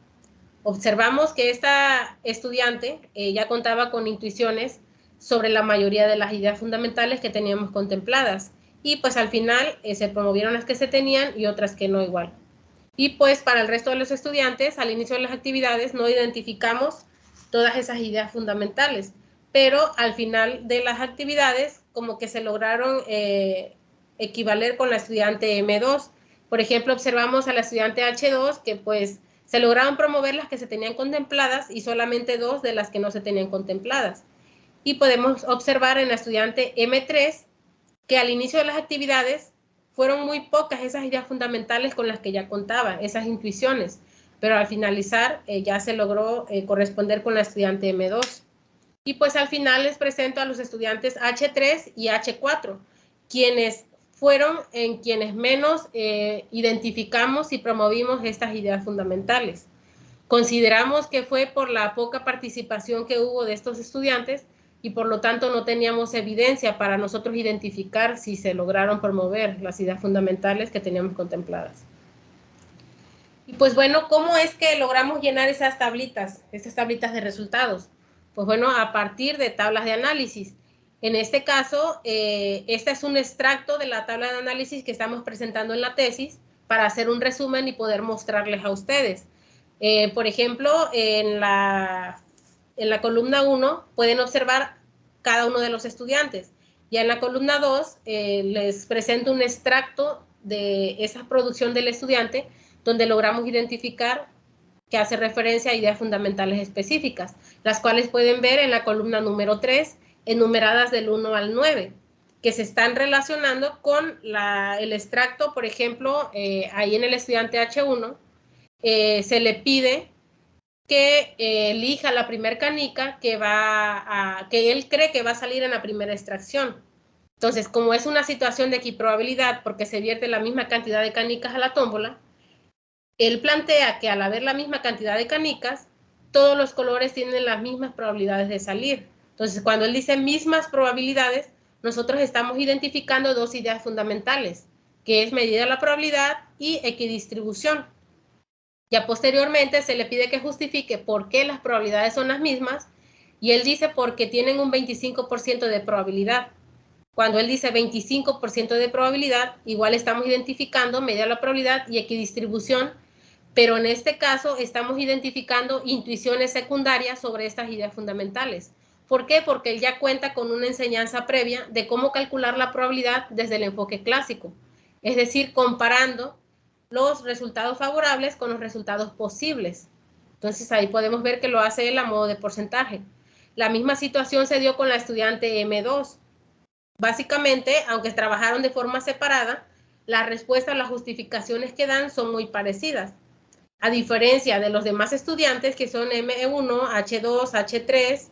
Speaker 2: Observamos que esta estudiante ya contaba con intuiciones sobre la mayoría de las ideas fundamentales que teníamos contempladas, y pues al final se promovieron las que se tenían y otras que no igual. Y pues para el resto de los estudiantes, al inicio de las actividades no identificamos todas esas ideas fundamentales, pero al final de las actividades como que se lograron equivaler con la estudiante M2. Por ejemplo, observamos a la estudiante H2 que pues se lograron promover las que se tenían contempladas y solamente 2 de las que no se tenían contempladas. Y podemos observar en la estudiante M3 que al inicio de las actividades fueron muy pocas esas ideas fundamentales con las que ya contaba, esas intuiciones, pero al finalizar ya se logró corresponder con la estudiante M2. Y pues al final les presento a los estudiantes H3 y H4, quienes fueron en quienes menos identificamos y promovimos estas ideas fundamentales. Consideramos que fue por la poca participación que hubo de estos estudiantes y por lo tanto no teníamos evidencia para nosotros identificar si se lograron promover las ideas fundamentales que teníamos contempladas. Y pues bueno, ¿cómo es que logramos llenar esas tablitas de resultados? Pues bueno, a partir de tablas de análisis. En este caso, este es un extracto de la tabla de análisis que estamos presentando en la tesis para hacer un resumen y poder mostrarles a ustedes. Por ejemplo, en la columna 1 pueden observar cada uno de los estudiantes. Ya en la columna 2 les presento un extracto de esa producción del estudiante donde logramos identificar que hace referencia a ideas fundamentales específicas, las cuales pueden ver en la columna número 3, enumeradas del 1 al 9, que se están relacionando con el extracto, por ejemplo, ahí en el estudiante H1, se le pide que elija la primera canica que él cree que va a salir en la primera extracción. Entonces, como es una situación de equiprobabilidad porque se vierte la misma cantidad de canicas a la tómbola, él plantea que al haber la misma cantidad de canicas, todos los colores tienen las mismas probabilidades de salir. Entonces, cuando él dice mismas probabilidades, nosotros estamos identificando 2 ideas fundamentales, que es medida de la probabilidad y equidistribución. Ya posteriormente se le pide que justifique por qué las probabilidades son las mismas, y él dice porque tienen un 25% de probabilidad. Cuando él dice 25% de probabilidad, igual estamos identificando medida de la probabilidad y equidistribución, pero en este caso estamos identificando intuiciones secundarias sobre estas ideas fundamentales. ¿Por qué? Porque él ya cuenta con una enseñanza previa de cómo calcular la probabilidad desde el enfoque clásico, es decir, comparando los resultados favorables con los resultados posibles. Entonces ahí podemos ver que lo hace él a modo de porcentaje. La misma situación se dio con la estudiante M2. Básicamente, aunque trabajaron de forma separada, la respuesta, las justificaciones que dan son muy parecidas. A diferencia de los demás estudiantes que son M1, H2, H3,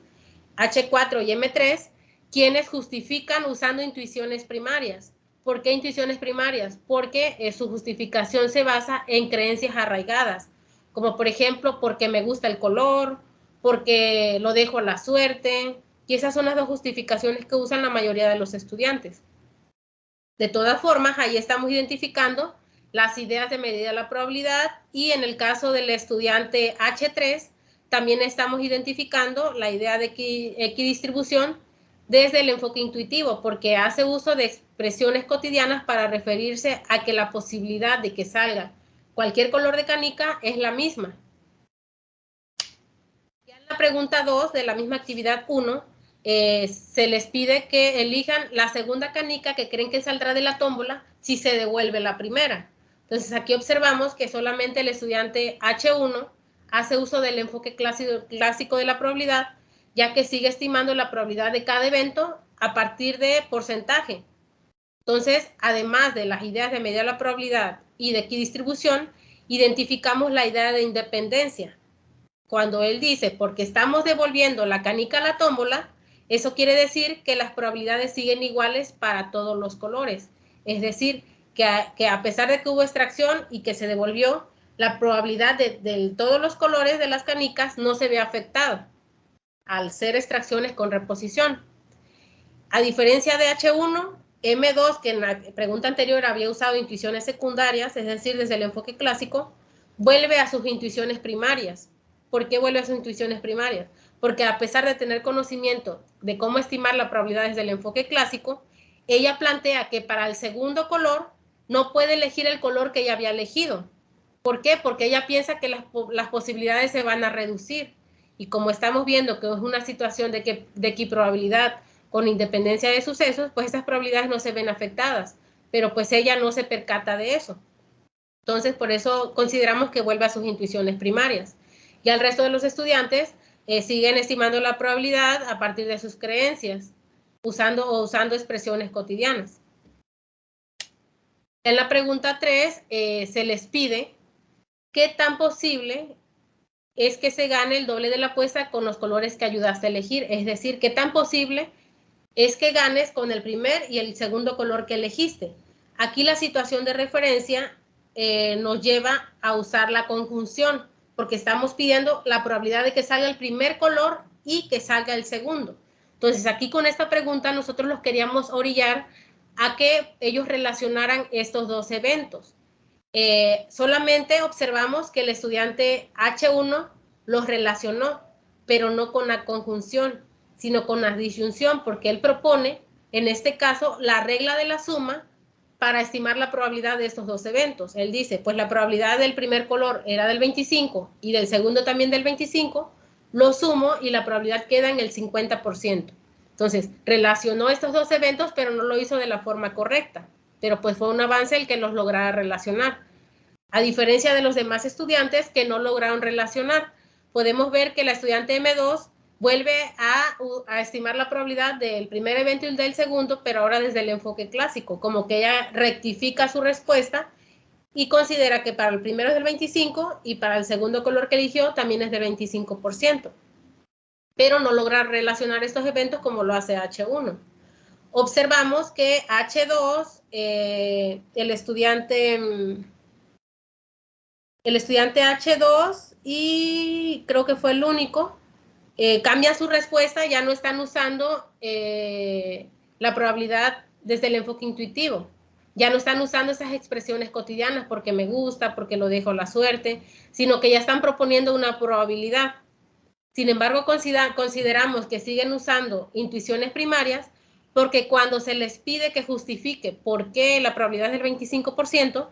Speaker 2: H4 y M3, quienes justifican usando intuiciones primarias. ¿Por qué intuiciones primarias? Porque su justificación se basa en creencias arraigadas, como por ejemplo, porque me gusta el color, porque lo dejo a la suerte, y esas son las 2 justificaciones que usan la mayoría de los estudiantes. De todas formas, ahí estamos identificando las ideas de medida de la probabilidad, y en el caso del estudiante H3 también estamos identificando la idea de equidistribución desde el enfoque intuitivo, porque hace uso de expresiones cotidianas para referirse a que la posibilidad de que salga cualquier color de canica es la misma. Ya en la pregunta 2 de la misma actividad 1, se les pide que elijan la segunda canica que creen que saldrá de la tómbola si se devuelve la primera. Entonces aquí observamos que solamente el estudiante H1 hace uso del enfoque clásico de la probabilidad, ya que sigue estimando la probabilidad de cada evento a partir de porcentaje. Entonces, además de las ideas de medida de la probabilidad y de equidistribución, identificamos la idea de independencia. Cuando él dice, porque estamos devolviendo la canica a la tómbola, eso quiere decir que las probabilidades siguen iguales para todos los colores. Es decir, que a pesar de que hubo extracción y que se devolvió, la probabilidad de todos los colores de las canicas no se ve afectada al ser extracciones con reposición. A diferencia de H1, M2, que en la pregunta anterior había usado intuiciones secundarias, es decir, desde el enfoque clásico, vuelve a sus intuiciones primarias. ¿Por qué vuelve a sus intuiciones primarias? Porque a pesar de tener conocimiento de cómo estimar la probabilidad desde el enfoque clásico, ella plantea que para el segundo color no puede elegir el color que ella había elegido. ¿Por qué? Porque ella piensa que las posibilidades se van a reducir. Y como estamos viendo que es una situación de equiprobabilidad con independencia de sucesos, pues esas probabilidades no se ven afectadas. Pero pues ella no se percata de eso. Entonces, por eso consideramos que vuelve a sus intuiciones primarias. Y al resto de los estudiantes siguen estimando la probabilidad a partir de sus creencias, usando expresiones cotidianas. En la pregunta 3 se les pide qué tan posible es que se gane el doble de la apuesta con los colores que ayudaste a elegir. Es decir, qué tan posible es que ganes con el primer y el segundo color que elegiste. Aquí la situación de referencia nos lleva a usar la conjunción, porque estamos pidiendo la probabilidad de que salga el primer color y que salga el segundo. Entonces, aquí con esta pregunta nosotros los queríamos orillar a que ellos relacionaran estos dos eventos. Solamente observamos que el estudiante H1 los relacionó, pero no con la conjunción, sino con la disyunción, porque él propone, en este caso, la regla de la suma para estimar la probabilidad de estos dos eventos. Él dice, pues la probabilidad del primer color era del 25 y del segundo también del 25, lo sumo y la probabilidad queda en el 50%. Entonces, relacionó estos dos eventos, pero no lo hizo de la forma correcta. Pero pues fue un avance el que los lograra relacionar. A diferencia de los demás estudiantes que no lograron relacionar, podemos ver que la estudiante M2 vuelve a estimar la probabilidad del primer evento y del segundo, pero ahora desde el enfoque clásico, como que ella rectifica su respuesta y considera que para el primero es del 25 y para el segundo color que eligió también es del 25%, pero no logra relacionar estos eventos como lo hace H1. Observamos que H2, el estudiante H2, y creo que fue el único, cambia su respuesta, ya no están usando la probabilidad desde el enfoque intuitivo. Ya no están usando esas expresiones cotidianas porque me gusta, porque lo dejo la suerte, sino que ya están proponiendo una probabilidad. Sin embargo, consideramos que siguen usando intuiciones primarias porque cuando se les pide que justifique por qué la probabilidad es del 25%,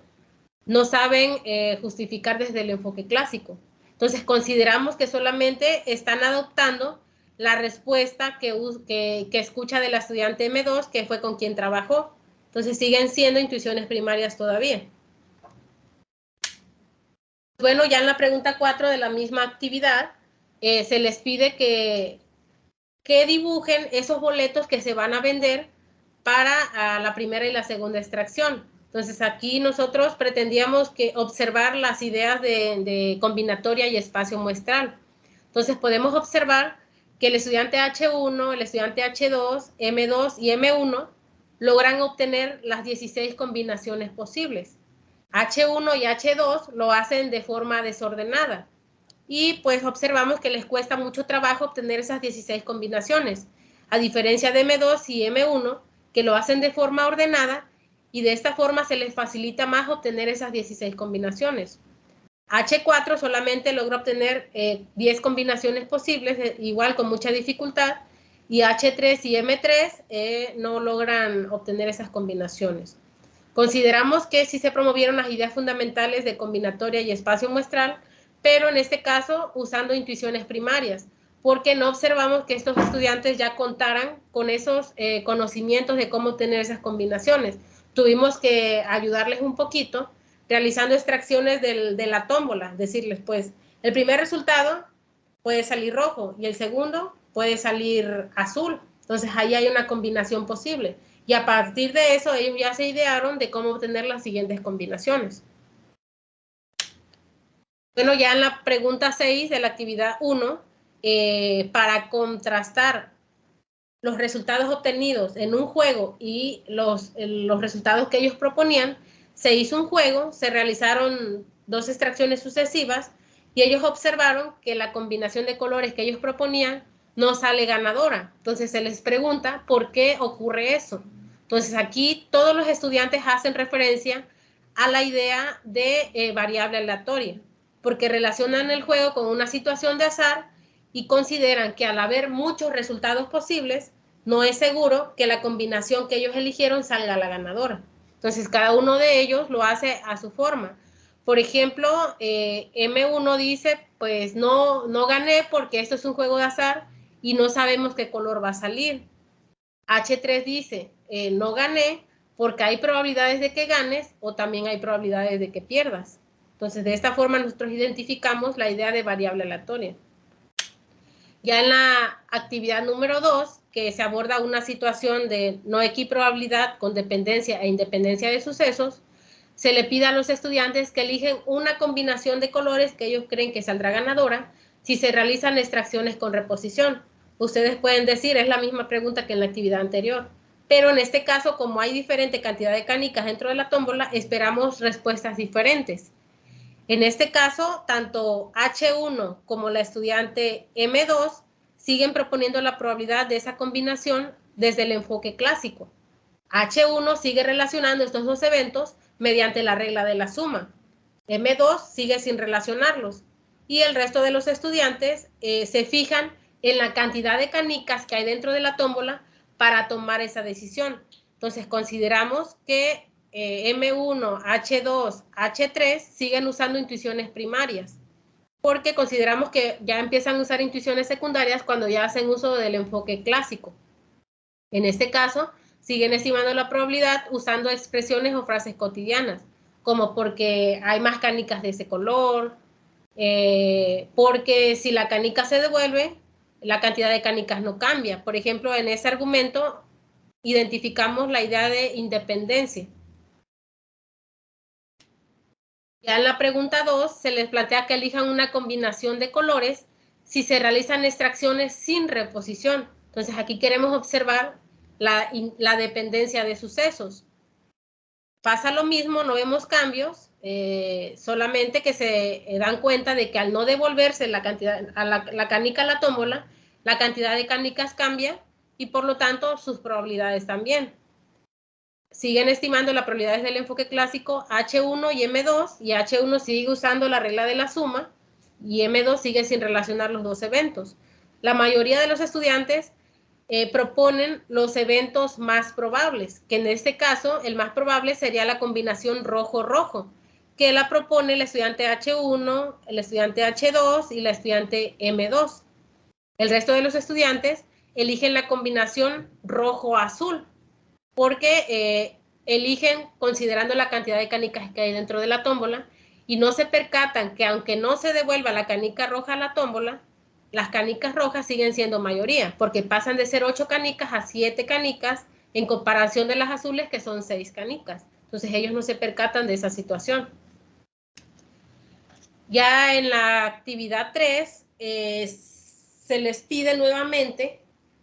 Speaker 2: no saben justificar desde el enfoque clásico. Entonces, consideramos que solamente están adoptando la respuesta que escucha de la estudiante M2, que fue con quien trabajó. Entonces, siguen siendo intuiciones primarias todavía. Bueno, ya en la pregunta 4 de la misma actividad, se les pide que dibujen esos boletos que se van a vender para la primera y la segunda extracción. Entonces, aquí nosotros pretendíamos observar las ideas de combinatoria y espacio muestral. Entonces, podemos observar que el estudiante H1, el estudiante H2, M2 y M1 logran obtener las 16 combinaciones posibles. H1 y H2 lo hacen de forma desordenada. Y pues observamos que les cuesta mucho trabajo obtener esas 16 combinaciones, a diferencia de M2 y M1, que lo hacen de forma ordenada y de esta forma se les facilita más obtener esas 16 combinaciones. H4 solamente logra obtener 10 combinaciones posibles, igual con mucha dificultad, y H3 y M3 no logran obtener esas combinaciones. Consideramos que sí se promovieron las ideas fundamentales de combinatoria y espacio muestral, pero en este caso usando intuiciones primarias, porque no observamos que estos estudiantes ya contaran con esos conocimientos de cómo obtener esas combinaciones. Tuvimos que ayudarles un poquito realizando extracciones de la tómbola, decirles, pues, El primer resultado puede salir rojo y el segundo puede salir azul. Entonces ahí hay una combinación posible. Y a partir de eso ellos ya se idearon de cómo obtener las siguientes combinaciones. Bueno, ya en la pregunta 6 de la actividad 1, para contrastar los resultados obtenidos en un juego y los resultados que ellos proponían, se hizo un juego, se realizaron 2 extracciones sucesivas y ellos observaron que la combinación de colores que ellos proponían no sale ganadora. Entonces se les pregunta por qué ocurre eso. Entonces aquí todos los estudiantes hacen referencia a la idea de variable aleatoria, porque relacionan el juego con una situación de azar y consideran que al haber muchos resultados posibles, no es seguro que la combinación que ellos eligieron salga la ganadora. Entonces, cada uno de ellos lo hace a su forma. Por ejemplo, M1 dice, pues no gané porque esto es un juego de azar y no sabemos qué color va a salir. H3 dice, no gané porque hay probabilidades de que ganes o también hay probabilidades de que pierdas. Entonces, de esta forma nosotros identificamos la idea de variable aleatoria. Ya en la actividad número 2, que se aborda una situación de no equiprobabilidad con dependencia e independencia de sucesos, se le pide a los estudiantes que eligen una combinación de colores que ellos creen que saldrá ganadora si se realizan extracciones con reposición. Ustedes pueden decir, es la misma pregunta que en la actividad anterior, pero en este caso, como hay diferente cantidad de canicas dentro de la tómbola, esperamos respuestas diferentes. En este caso, tanto H1 como la estudiante M2 siguen proponiendo la probabilidad de esa combinación desde el enfoque clásico. H1 sigue relacionando estos dos eventos mediante la regla de la suma. M2 sigue sin relacionarlos. Y el resto de los estudiantes se fijan en la cantidad de canicas que hay dentro de la tómbola para tomar esa decisión. Entonces, consideramos que M1, H2, H3 siguen usando intuiciones primarias, porque consideramos que ya empiezan a usar intuiciones secundarias cuando ya hacen uso del enfoque clásico. En este caso, siguen estimando la probabilidad usando expresiones o frases cotidianas, como porque hay más canicas de ese color, porque si la canica se devuelve, la cantidad de canicas no cambia. Por ejemplo, en ese argumento identificamos la idea de independencia. Ya en la pregunta 2 se les plantea que elijan una combinación de colores si se realizan extracciones sin reposición. Entonces aquí queremos observar la dependencia de sucesos. Pasa lo mismo, no vemos cambios, solamente que se dan cuenta de que al no devolverse la canica a la tómbola, la cantidad de canicas cambia y por lo tanto sus probabilidades también. Siguen estimando las probabilidades del enfoque clásico H1 y M2, y H1 sigue usando la regla de la suma y M2 sigue sin relacionar los dos eventos. La mayoría de los estudiantes proponen los eventos más probables, que en este caso el más probable sería la combinación rojo-rojo, que la propone el estudiante H1, el estudiante H2 y la estudiante M2. El resto de los estudiantes eligen la combinación rojo-azul, porque eligen considerando la cantidad de canicas que hay dentro de la tómbola y no se percatan que aunque no se devuelva la canica roja a la tómbola, las canicas rojas siguen siendo mayoría, porque pasan de ser 8 canicas a 7 canicas en comparación de las azules que son 6 canicas. Entonces ellos no se percatan de esa situación. Ya en la actividad 3 se les pide nuevamente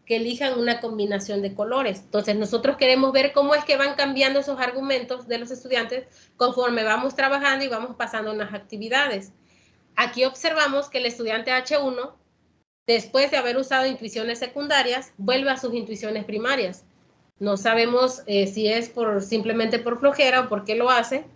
Speaker 2: que elijan una combinación de colores. Entonces nosotros queremos ver cómo es que van cambiando esos argumentos de los estudiantes conforme vamos trabajando y vamos pasando unas actividades. Aquí observamos que el estudiante H1, después de haber usado intuiciones secundarias, vuelve a sus intuiciones primarias. No sabemos si es simplemente por flojera o por qué lo hace,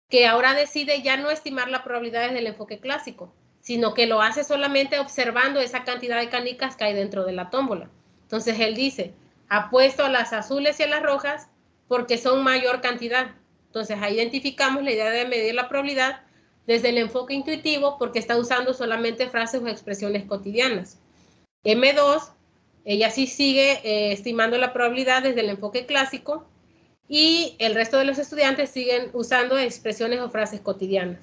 Speaker 2: que ahora decide ya no estimar las probabilidades del enfoque clásico, sino que lo hace solamente observando esa cantidad de canicas que hay dentro de la tómbola. Entonces él dice, apuesto a las azules y a las rojas porque son mayor cantidad. Entonces ahí identificamos la idea de medir la probabilidad desde el enfoque intuitivo porque está usando solamente frases o expresiones cotidianas. M2, ella sí sigue estimando la probabilidad desde el enfoque clásico y el resto de los estudiantes siguen usando expresiones o frases cotidianas.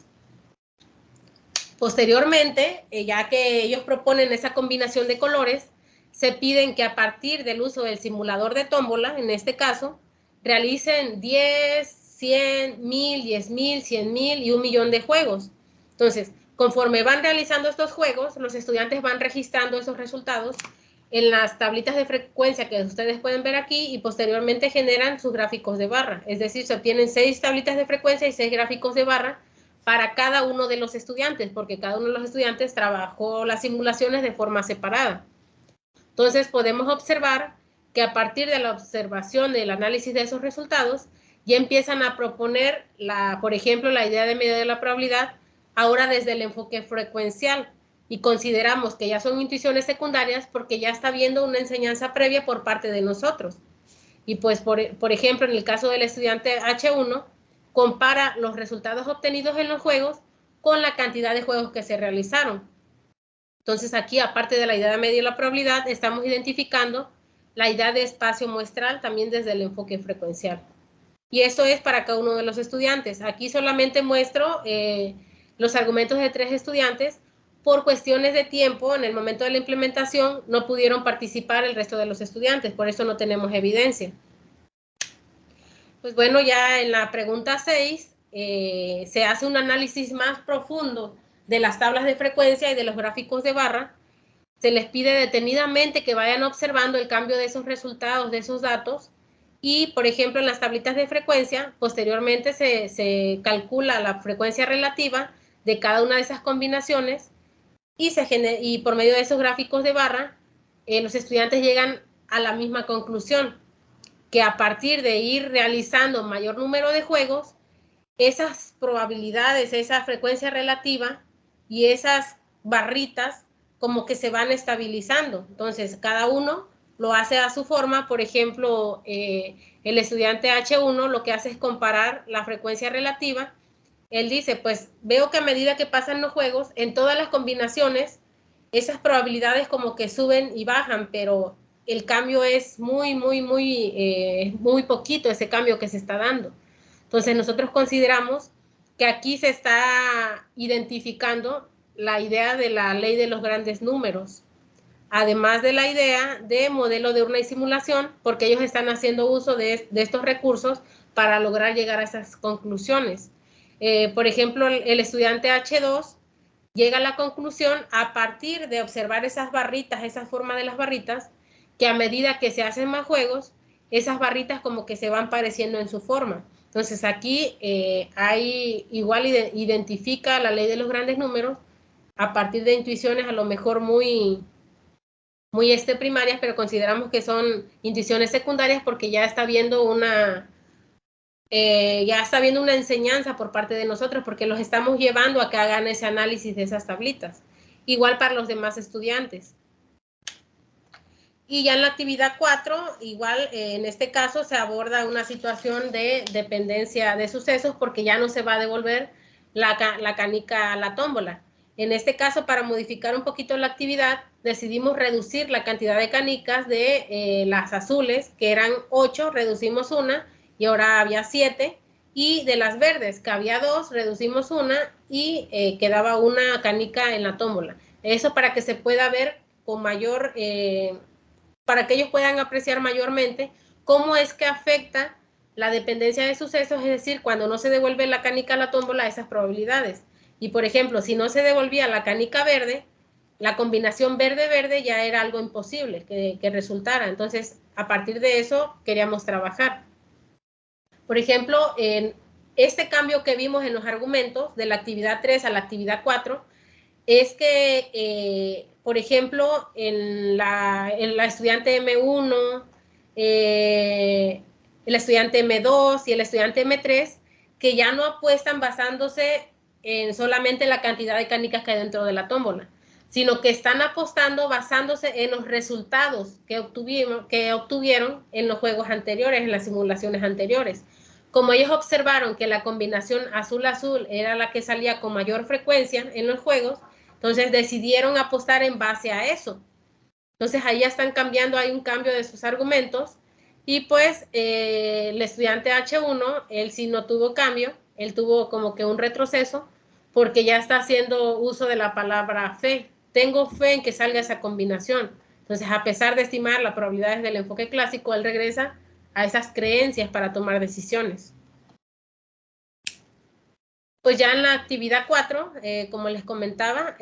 Speaker 2: Posteriormente, ya que ellos proponen esa combinación de colores, se piden que a partir del uso del simulador de tómbola, en este caso, realicen 10, 100, 1000, 10,000, 100,000 y 1,000,000 de juegos. Entonces, conforme van realizando estos juegos, los estudiantes van registrando esos resultados en las tablitas de frecuencia que ustedes pueden ver aquí y posteriormente generan sus gráficos de barra. Es decir, se obtienen 6 tablitas de frecuencia y 6 gráficos de barra para cada uno de los estudiantes, porque cada uno de los estudiantes trabajó las simulaciones de forma separada. Entonces, podemos observar que a partir de la observación del análisis de esos resultados, ya empiezan a proponer, por ejemplo, la idea de medida de la probabilidad, ahora desde el enfoque frecuencial, y consideramos que ya son intuiciones secundarias porque ya está habiendo una enseñanza previa por parte de nosotros. Y pues, por ejemplo, en el caso del estudiante H1, compara los resultados obtenidos en los juegos con la cantidad de juegos que se realizaron. Entonces aquí, aparte de la idea de medir la probabilidad, estamos identificando la idea de espacio muestral también desde el enfoque frecuencial. Y eso es para cada uno de los estudiantes. Aquí solamente muestro los argumentos de 3 estudiantes. Por cuestiones de tiempo, en el momento de la implementación, no pudieron participar el resto de los estudiantes, por eso no tenemos evidencia. Pues bueno, ya en la pregunta 6 se hace un análisis más profundo de las tablas de frecuencia y de los gráficos de barra. Se les pide detenidamente que vayan observando el cambio de esos resultados, de esos datos, y, por ejemplo, en las tablitas de frecuencia, posteriormente se calcula la frecuencia relativa de cada una de esas combinaciones y por medio de esos gráficos de barra, los estudiantes llegan a la misma conclusión, que a partir de ir realizando mayor número de juegos, esas probabilidades, esa frecuencia relativa y esas barritas como que se van estabilizando. Entonces, cada uno lo hace a su forma. Por ejemplo, el estudiante H1 lo que hace es comparar la frecuencia relativa. Él dice, pues veo que a medida que pasan los juegos, en todas las combinaciones, esas probabilidades como que suben y bajan, pero el cambio es muy poquito, ese cambio que se está dando. Entonces, nosotros consideramos que aquí se está identificando la idea de la ley de los grandes números, además de la idea de modelo de urna y simulación, porque ellos están haciendo uso de estos recursos para lograr llegar a esas conclusiones. Por ejemplo, el estudiante H2 llega a la conclusión a partir de observar esas barritas, esa forma de las barritas, que a medida que se hacen más juegos, esas barritas como que se van pareciendo en su forma. Entonces aquí igual identifica la ley de los grandes números a partir de intuiciones a lo mejor muy primarias, pero consideramos que son intuiciones secundarias porque ya está viendo una enseñanza por parte de nosotros, porque los estamos llevando a que hagan ese análisis de esas tablitas. Igual para los demás estudiantes. Y ya en la actividad 4, igual en este caso se aborda una situación de dependencia de sucesos porque ya no se va a devolver la canica a la tómbola. En este caso, para modificar un poquito la actividad, decidimos reducir la cantidad de canicas de las azules, que eran 8, reducimos una, y ahora había 7, y de las verdes, que había 2, reducimos una, y quedaba una canica en la tómbola. Eso para que se pueda ver con mayor, para que ellos puedan apreciar mayormente cómo es que afecta la dependencia de sucesos, es decir, cuando no se devuelve la canica a la tómbola, esas probabilidades. Y, por ejemplo, si no se devolvía la canica verde, la combinación verde-verde ya era algo imposible que resultara. Entonces, a partir de eso, queríamos trabajar. Por ejemplo, en este cambio que vimos en los argumentos de la actividad 3 a la actividad 4, es que, por ejemplo, en la estudiante M1, el estudiante M2 y el estudiante M3, que ya no apuestan basándose en solamente la cantidad de canicas que hay dentro de la tómbola, sino que están apostando basándose en los resultados que obtuvieron en los juegos anteriores, en las simulaciones anteriores. Como ellos observaron que la combinación azul-azul era la que salía con mayor frecuencia en los juegos, entonces decidieron apostar en base a eso. Entonces ahí ya están cambiando, hay un cambio de sus argumentos, y pues el estudiante H1, él sí no tuvo cambio, él tuvo como que un retroceso, porque ya está haciendo uso de la palabra fe. Tengo fe en que salga esa combinación. Entonces, a pesar de estimar las probabilidades del enfoque clásico, él regresa a esas creencias para tomar decisiones. Pues ya en la actividad 4, como les comentaba,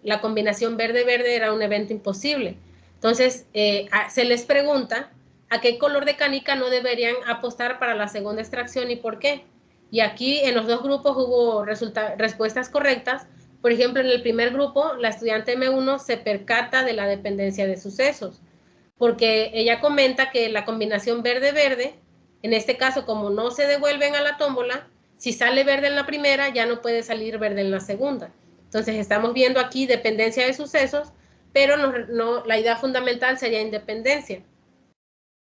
Speaker 2: la combinación verde-verde era un evento imposible. Entonces, se les pregunta a qué color de canica no deberían apostar para la segunda extracción y por qué. Y aquí en los dos grupos hubo respuestas correctas. Por ejemplo, en el primer grupo, la estudiante M1 se percata de la dependencia de sucesos, porque ella comenta que la combinación verde-verde, en este caso, como no se devuelven a la tómbola, si sale verde en la primera, ya no puede salir verde en la segunda. Entonces, estamos viendo aquí dependencia de sucesos, pero la idea fundamental sería independencia,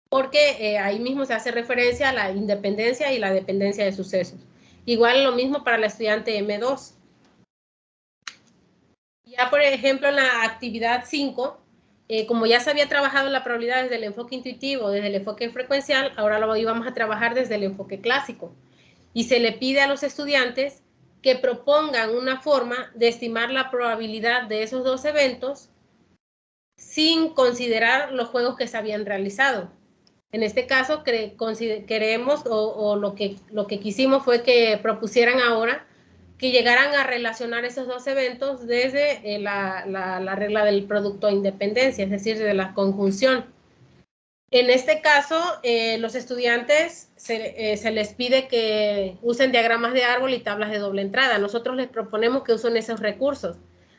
Speaker 2: porque ahí mismo se hace referencia a la independencia y la dependencia de sucesos. Igual lo mismo para la estudiante M2. Ya, por ejemplo, en la actividad 5, como ya se había trabajado la probabilidad desde el enfoque intuitivo, desde el enfoque frecuencial, ahora lo íbamos a trabajar desde el enfoque clásico. Y se le pide a los estudiantes que propongan una forma de estimar la probabilidad de esos dos eventos sin considerar los juegos que se habían realizado. En este caso, queremos o lo que quisimos fue que propusieran ahora que llegaran a relacionar esos dos eventos desde la regla del producto de independencia, es decir, de la conjunción. En este caso, los estudiantes se les pide que usen diagramas de árbol y tablas de doble entrada. Nosotros les proponemos que usen esos recursos,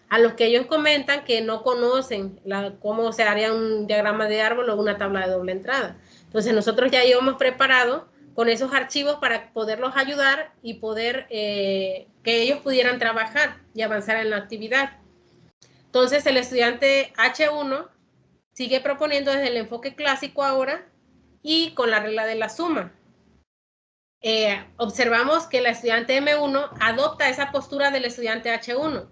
Speaker 2: a los que ellos comentan que no conocen cómo se haría un diagrama de árbol o una tabla de doble entrada. Entonces, nosotros ya íbamos preparados con esos archivos para poderlos ayudar y poder que ellos pudieran trabajar y avanzar en la actividad. Entonces, el estudiante H1 sigue proponiendo desde el enfoque clásico ahora y con la regla de la suma. Observamos que la estudiante M1 adopta esa postura del estudiante H1,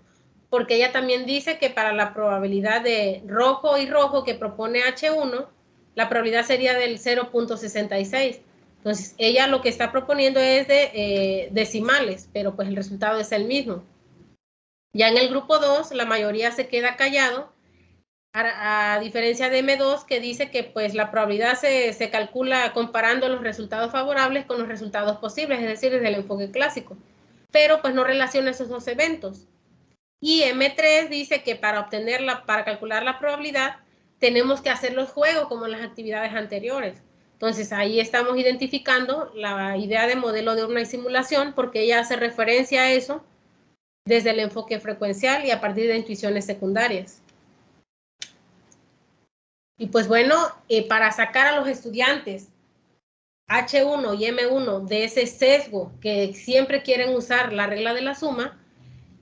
Speaker 2: porque ella también dice que para la probabilidad de rojo y rojo que propone H1, la probabilidad sería del 0.66. Entonces, ella lo que está proponiendo es de decimales, pero pues el resultado es el mismo. Ya en el grupo 2, la mayoría se queda callado, a diferencia de M2, que dice que pues la probabilidad se calcula comparando los resultados favorables con los resultados posibles, es decir, desde el enfoque clásico, pero pues no relaciona esos dos eventos. Y M3 dice que para calcular la probabilidad tenemos que hacer los juegos como en las actividades anteriores. Entonces ahí estamos identificando la idea de modelo de urna y simulación, porque ella hace referencia a eso desde el enfoque frecuencial y a partir de intuiciones secundarias. Y pues bueno, para sacar a los estudiantes H1 y M1 de ese sesgo que siempre quieren usar la regla de la suma,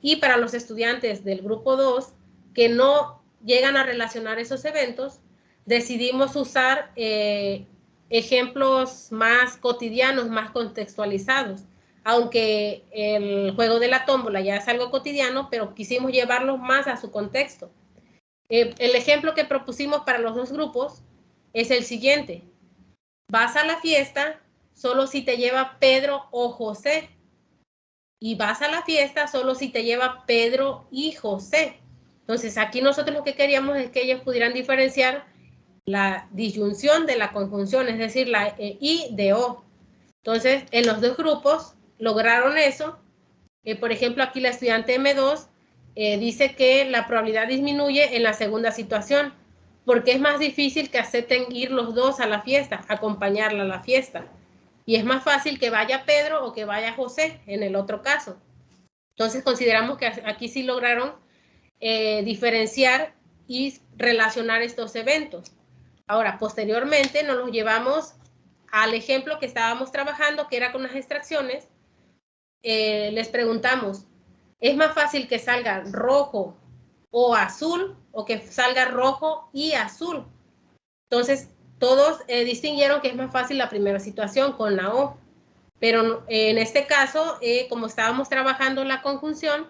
Speaker 2: y para los estudiantes del grupo 2 que no llegan a relacionar esos eventos, decidimos usar ejemplos más cotidianos, más contextualizados. Aunque el juego de la tómbola ya es algo cotidiano, pero quisimos llevarlo más a su contexto. El ejemplo que propusimos para los dos grupos es el siguiente. Vas a la fiesta solo si te lleva Pedro o José. Y vas a la fiesta solo si te lleva Pedro y José. Entonces, aquí nosotros lo que queríamos es que ellos pudieran diferenciar la disyunción de la conjunción, es decir, la I de O. Entonces, en los dos grupos lograron eso. Por ejemplo, aquí la estudiante M2 dice que la probabilidad disminuye en la segunda situación, porque es más difícil que acepten ir los dos a la fiesta, acompañarla a la fiesta. Y es más fácil que vaya Pedro o que vaya José en el otro caso. Entonces consideramos que aquí sí lograron diferenciar y relacionar estos eventos. Ahora, posteriormente nos los llevamos al ejemplo que estábamos trabajando, que era con las extracciones. Les preguntamos, ¿es más fácil que salga rojo o azul o que salga rojo y azul? Entonces, todos distinguieron que es más fácil la primera situación con la O. Pero en este caso, como estábamos trabajando la conjunción,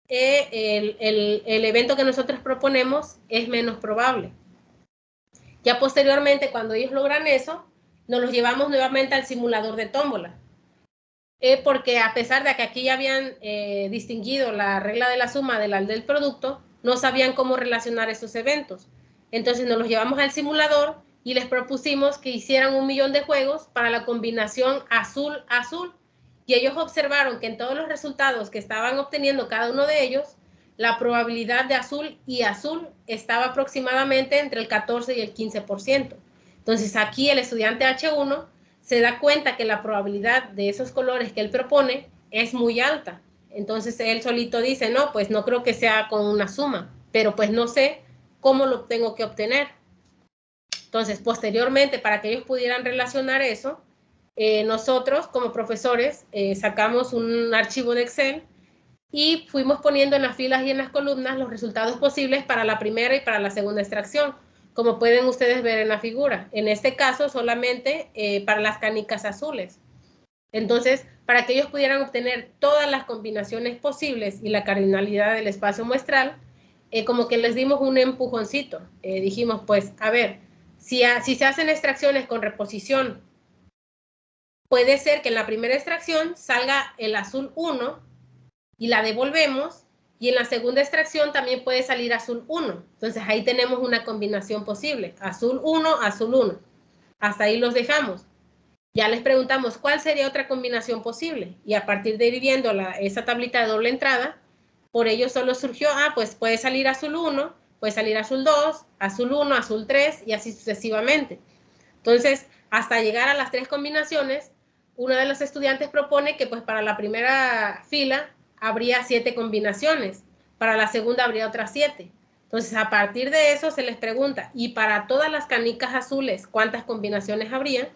Speaker 2: el evento que nosotros proponemos es menos probable. Ya posteriormente, cuando ellos logran eso, nos los llevamos nuevamente al simulador de tómbola. porque a pesar de que aquí ya habían distinguido la regla de la suma de la del producto, no sabían cómo relacionar esos eventos. Entonces nos los llevamos al simulador y les propusimos que hicieran 1.000.000 de juegos para la combinación azul-azul. Y ellos observaron que en todos los resultados que estaban obteniendo cada uno de ellos, la probabilidad de azul y azul estaba aproximadamente entre el 14 y el 15%. Entonces aquí el estudiante H1 se da cuenta que la probabilidad de esos colores que él propone es muy alta. Entonces él solito dice, no, pues no creo que sea con una suma, pero pues no sé cómo lo tengo que obtener. Entonces, posteriormente, para que ellos pudieran relacionar eso, nosotros como profesores sacamos un archivo de Excel y fuimos poniendo en las filas y en las columnas los resultados posibles para la primera y para la segunda extracción, como pueden ustedes ver en la figura. En este caso, solamente para las canicas azules. Entonces, para que ellos pudieran obtener todas las combinaciones posibles y la cardinalidad del espacio muestral, como que les dimos un empujoncito. Dijimos, pues, a ver, si se hacen extracciones con reposición, puede ser que en la primera extracción salga el azul 1 y la devolvemos, y en la segunda extracción también puede salir azul 1. Entonces ahí tenemos una combinación posible, azul 1, azul 1. Hasta ahí los dejamos. Ya les preguntamos cuál sería otra combinación posible, y a partir de ir viendo esa tablita de doble entrada, por ello solo surgió, pues puede salir azul 1, puede salir azul 2, azul 1, azul 3 y así sucesivamente. Entonces, hasta llegar a las 3 combinaciones, uno de los estudiantes propone que pues para la primera fila habría 7 combinaciones, para la segunda habría otras 7. Entonces, a partir de eso se les pregunta, ¿y para todas las canicas azules cuántas combinaciones habría?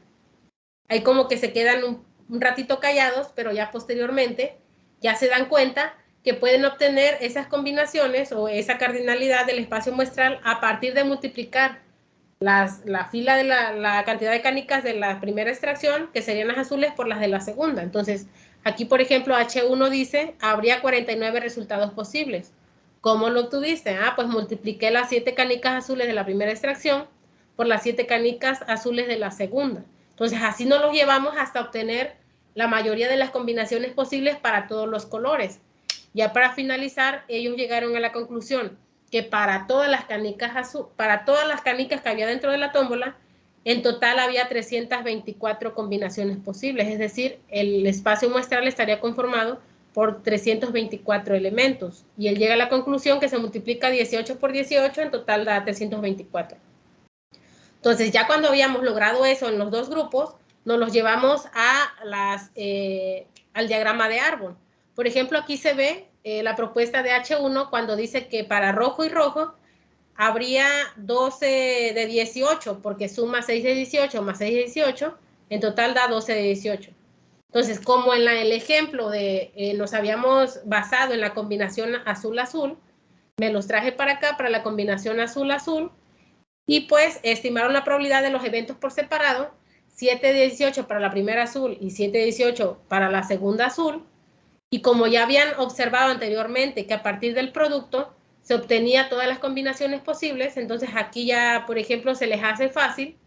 Speaker 2: Ahí como que se quedan un ratito callados, pero ya posteriormente ya se dan cuenta que pueden obtener esas combinaciones o esa cardinalidad del espacio muestral a partir de multiplicar la fila de la cantidad de canicas de la primera extracción, que serían las azules, por las de la segunda. Entonces, aquí, por ejemplo, H1 dice, habría 49 resultados posibles. ¿Cómo lo obtuviste? Pues multipliqué las 7 canicas azules de la primera extracción por las 7 canicas azules de la segunda. Entonces, así nos los llevamos hasta obtener la mayoría de las combinaciones posibles para todos los colores. Ya para finalizar, ellos llegaron a la conclusión que para todas las canicas que había dentro de la tómbola, en total había 324 combinaciones posibles, es decir, el espacio muestral estaría conformado por 324 elementos, y él llega a la conclusión que se multiplica 18 por 18, en total da 324. Entonces, ya cuando habíamos logrado eso en los dos grupos, nos los llevamos al diagrama de árbol. Por ejemplo, aquí se ve la propuesta de H1 cuando dice que para rojo y rojo habría 12 de 18, porque suma 6 de 18 más 6 de 18, en total da 12 de 18. Entonces, como en el ejemplo nos habíamos basado en la combinación azul-azul, me los traje para acá, para la combinación azul-azul, y pues estimaron la probabilidad de los eventos por separado, 7 de 18 para la primera azul y 7 de 18 para la segunda azul, y como ya habían observado anteriormente que a partir del producto se obtenía todas las combinaciones posibles, entonces aquí ya, por ejemplo, se les hace fácil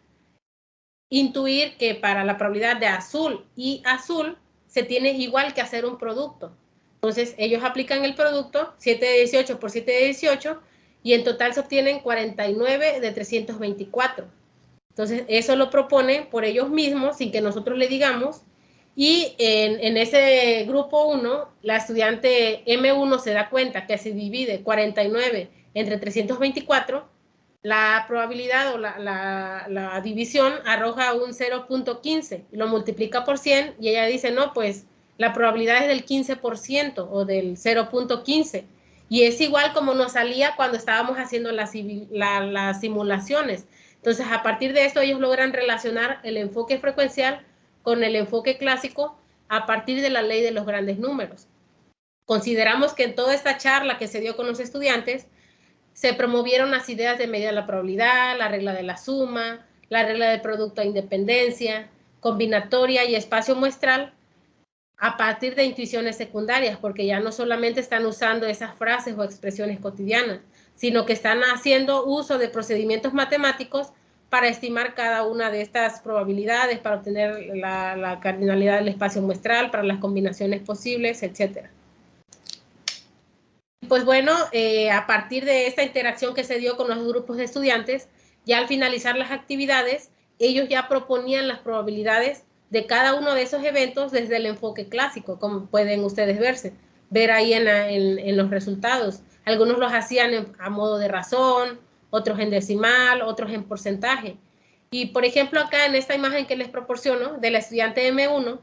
Speaker 2: intuir que para la probabilidad de azul y azul se tiene igual que hacer un producto. Entonces ellos aplican el producto, 7 de 18 por 7 de 18, y en total se obtienen 49 de 324. Entonces eso lo proponen por ellos mismos, sin que nosotros le digamos, y en ese grupo 1, la estudiante M1 se da cuenta que se divide 49 entre 324, la probabilidad o la división arroja un 0.15, lo multiplica por 100 y ella dice, no, pues la probabilidad es del 15% o del 0.15, y es igual como nos salía cuando estábamos haciendo las simulaciones. Entonces, a partir de esto, ellos logran relacionar el enfoque frecuencial con el enfoque clásico a partir de la ley de los grandes números. Consideramos que en toda esta charla que se dio con los estudiantes, se promovieron las ideas de medida de la probabilidad, la regla de la suma, la regla del producto a independencia, combinatoria y espacio muestral, a partir de intuiciones secundarias, porque ya no solamente están usando esas frases o expresiones cotidianas, sino que están haciendo uso de procedimientos matemáticos para estimar cada una de estas probabilidades, para obtener la cardinalidad del espacio muestral, para las combinaciones posibles, etc. Pues bueno, a partir de esta interacción que se dio con los grupos de estudiantes, ya al finalizar las actividades, ellos ya proponían las probabilidades de cada uno de esos eventos desde el enfoque clásico, como pueden ustedes ver ahí en los resultados. Algunos los hacían a modo de razón, otros en decimal, otros en porcentaje. Y por ejemplo acá en esta imagen que les proporciono de la estudiante M1,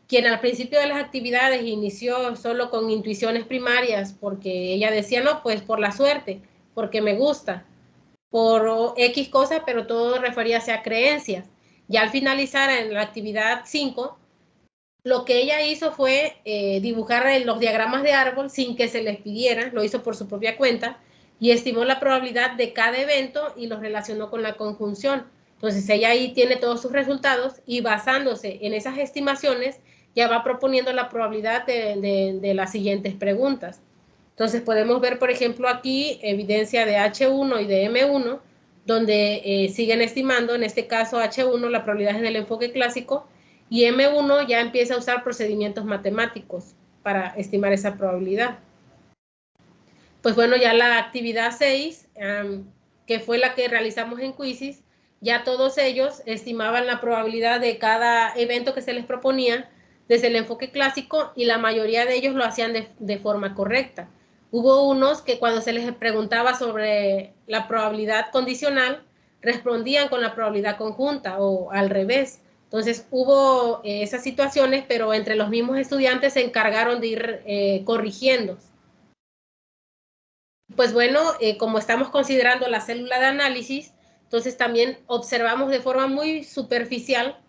Speaker 2: quien al principio de las actividades inició solo con intuiciones primarias porque ella decía, no, pues por la suerte, porque me gusta, por X cosas, pero todo referíase a creencias. Ya al finalizar en la actividad 5, lo que ella hizo fue dibujar los diagramas de árbol sin que se les pidiera, lo hizo por su propia cuenta, y estimó la probabilidad de cada evento y los relacionó con la conjunción. Entonces ella ahí tiene todos sus resultados y basándose en esas estimaciones ya va proponiendo la probabilidad de las siguientes preguntas. Entonces podemos ver, por ejemplo, aquí evidencia de H1 y de M1, donde siguen estimando, en este caso H1, la probabilidad es del enfoque clásico, y M1 ya empieza a usar procedimientos matemáticos para estimar esa probabilidad. Pues bueno, ya la actividad 6, que fue la que realizamos en Quizzes, ya todos ellos estimaban la probabilidad de cada evento que se les proponía desde el enfoque clásico y la mayoría de ellos lo hacían de forma correcta. Hubo unos que cuando se les preguntaba sobre la probabilidad condicional, respondían con la probabilidad conjunta o al revés. Entonces hubo esas situaciones, pero entre los mismos estudiantes se encargaron de ir corrigiendo. Pues bueno, como estamos considerando la célula de análisis, entonces también observamos de forma muy superficial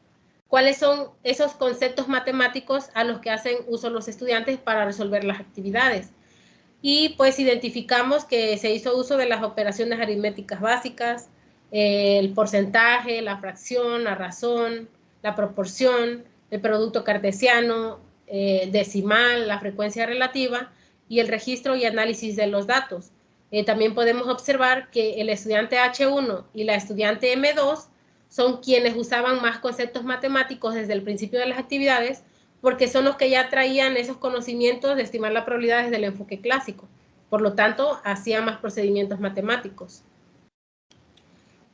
Speaker 2: cuáles son esos conceptos matemáticos a los que hacen uso los estudiantes para resolver las actividades. Y pues identificamos que se hizo uso de las operaciones aritméticas básicas, el porcentaje, la fracción, la razón, la proporción, el producto cartesiano, decimal, la frecuencia relativa y el registro y análisis de los datos. También podemos observar que el estudiante H1 y la estudiante M2 son quienes usaban más conceptos matemáticos desde el principio de las actividades, porque son los que ya traían esos conocimientos de estimar la probabilidad desde el enfoque clásico. Por lo tanto, hacían más procedimientos matemáticos.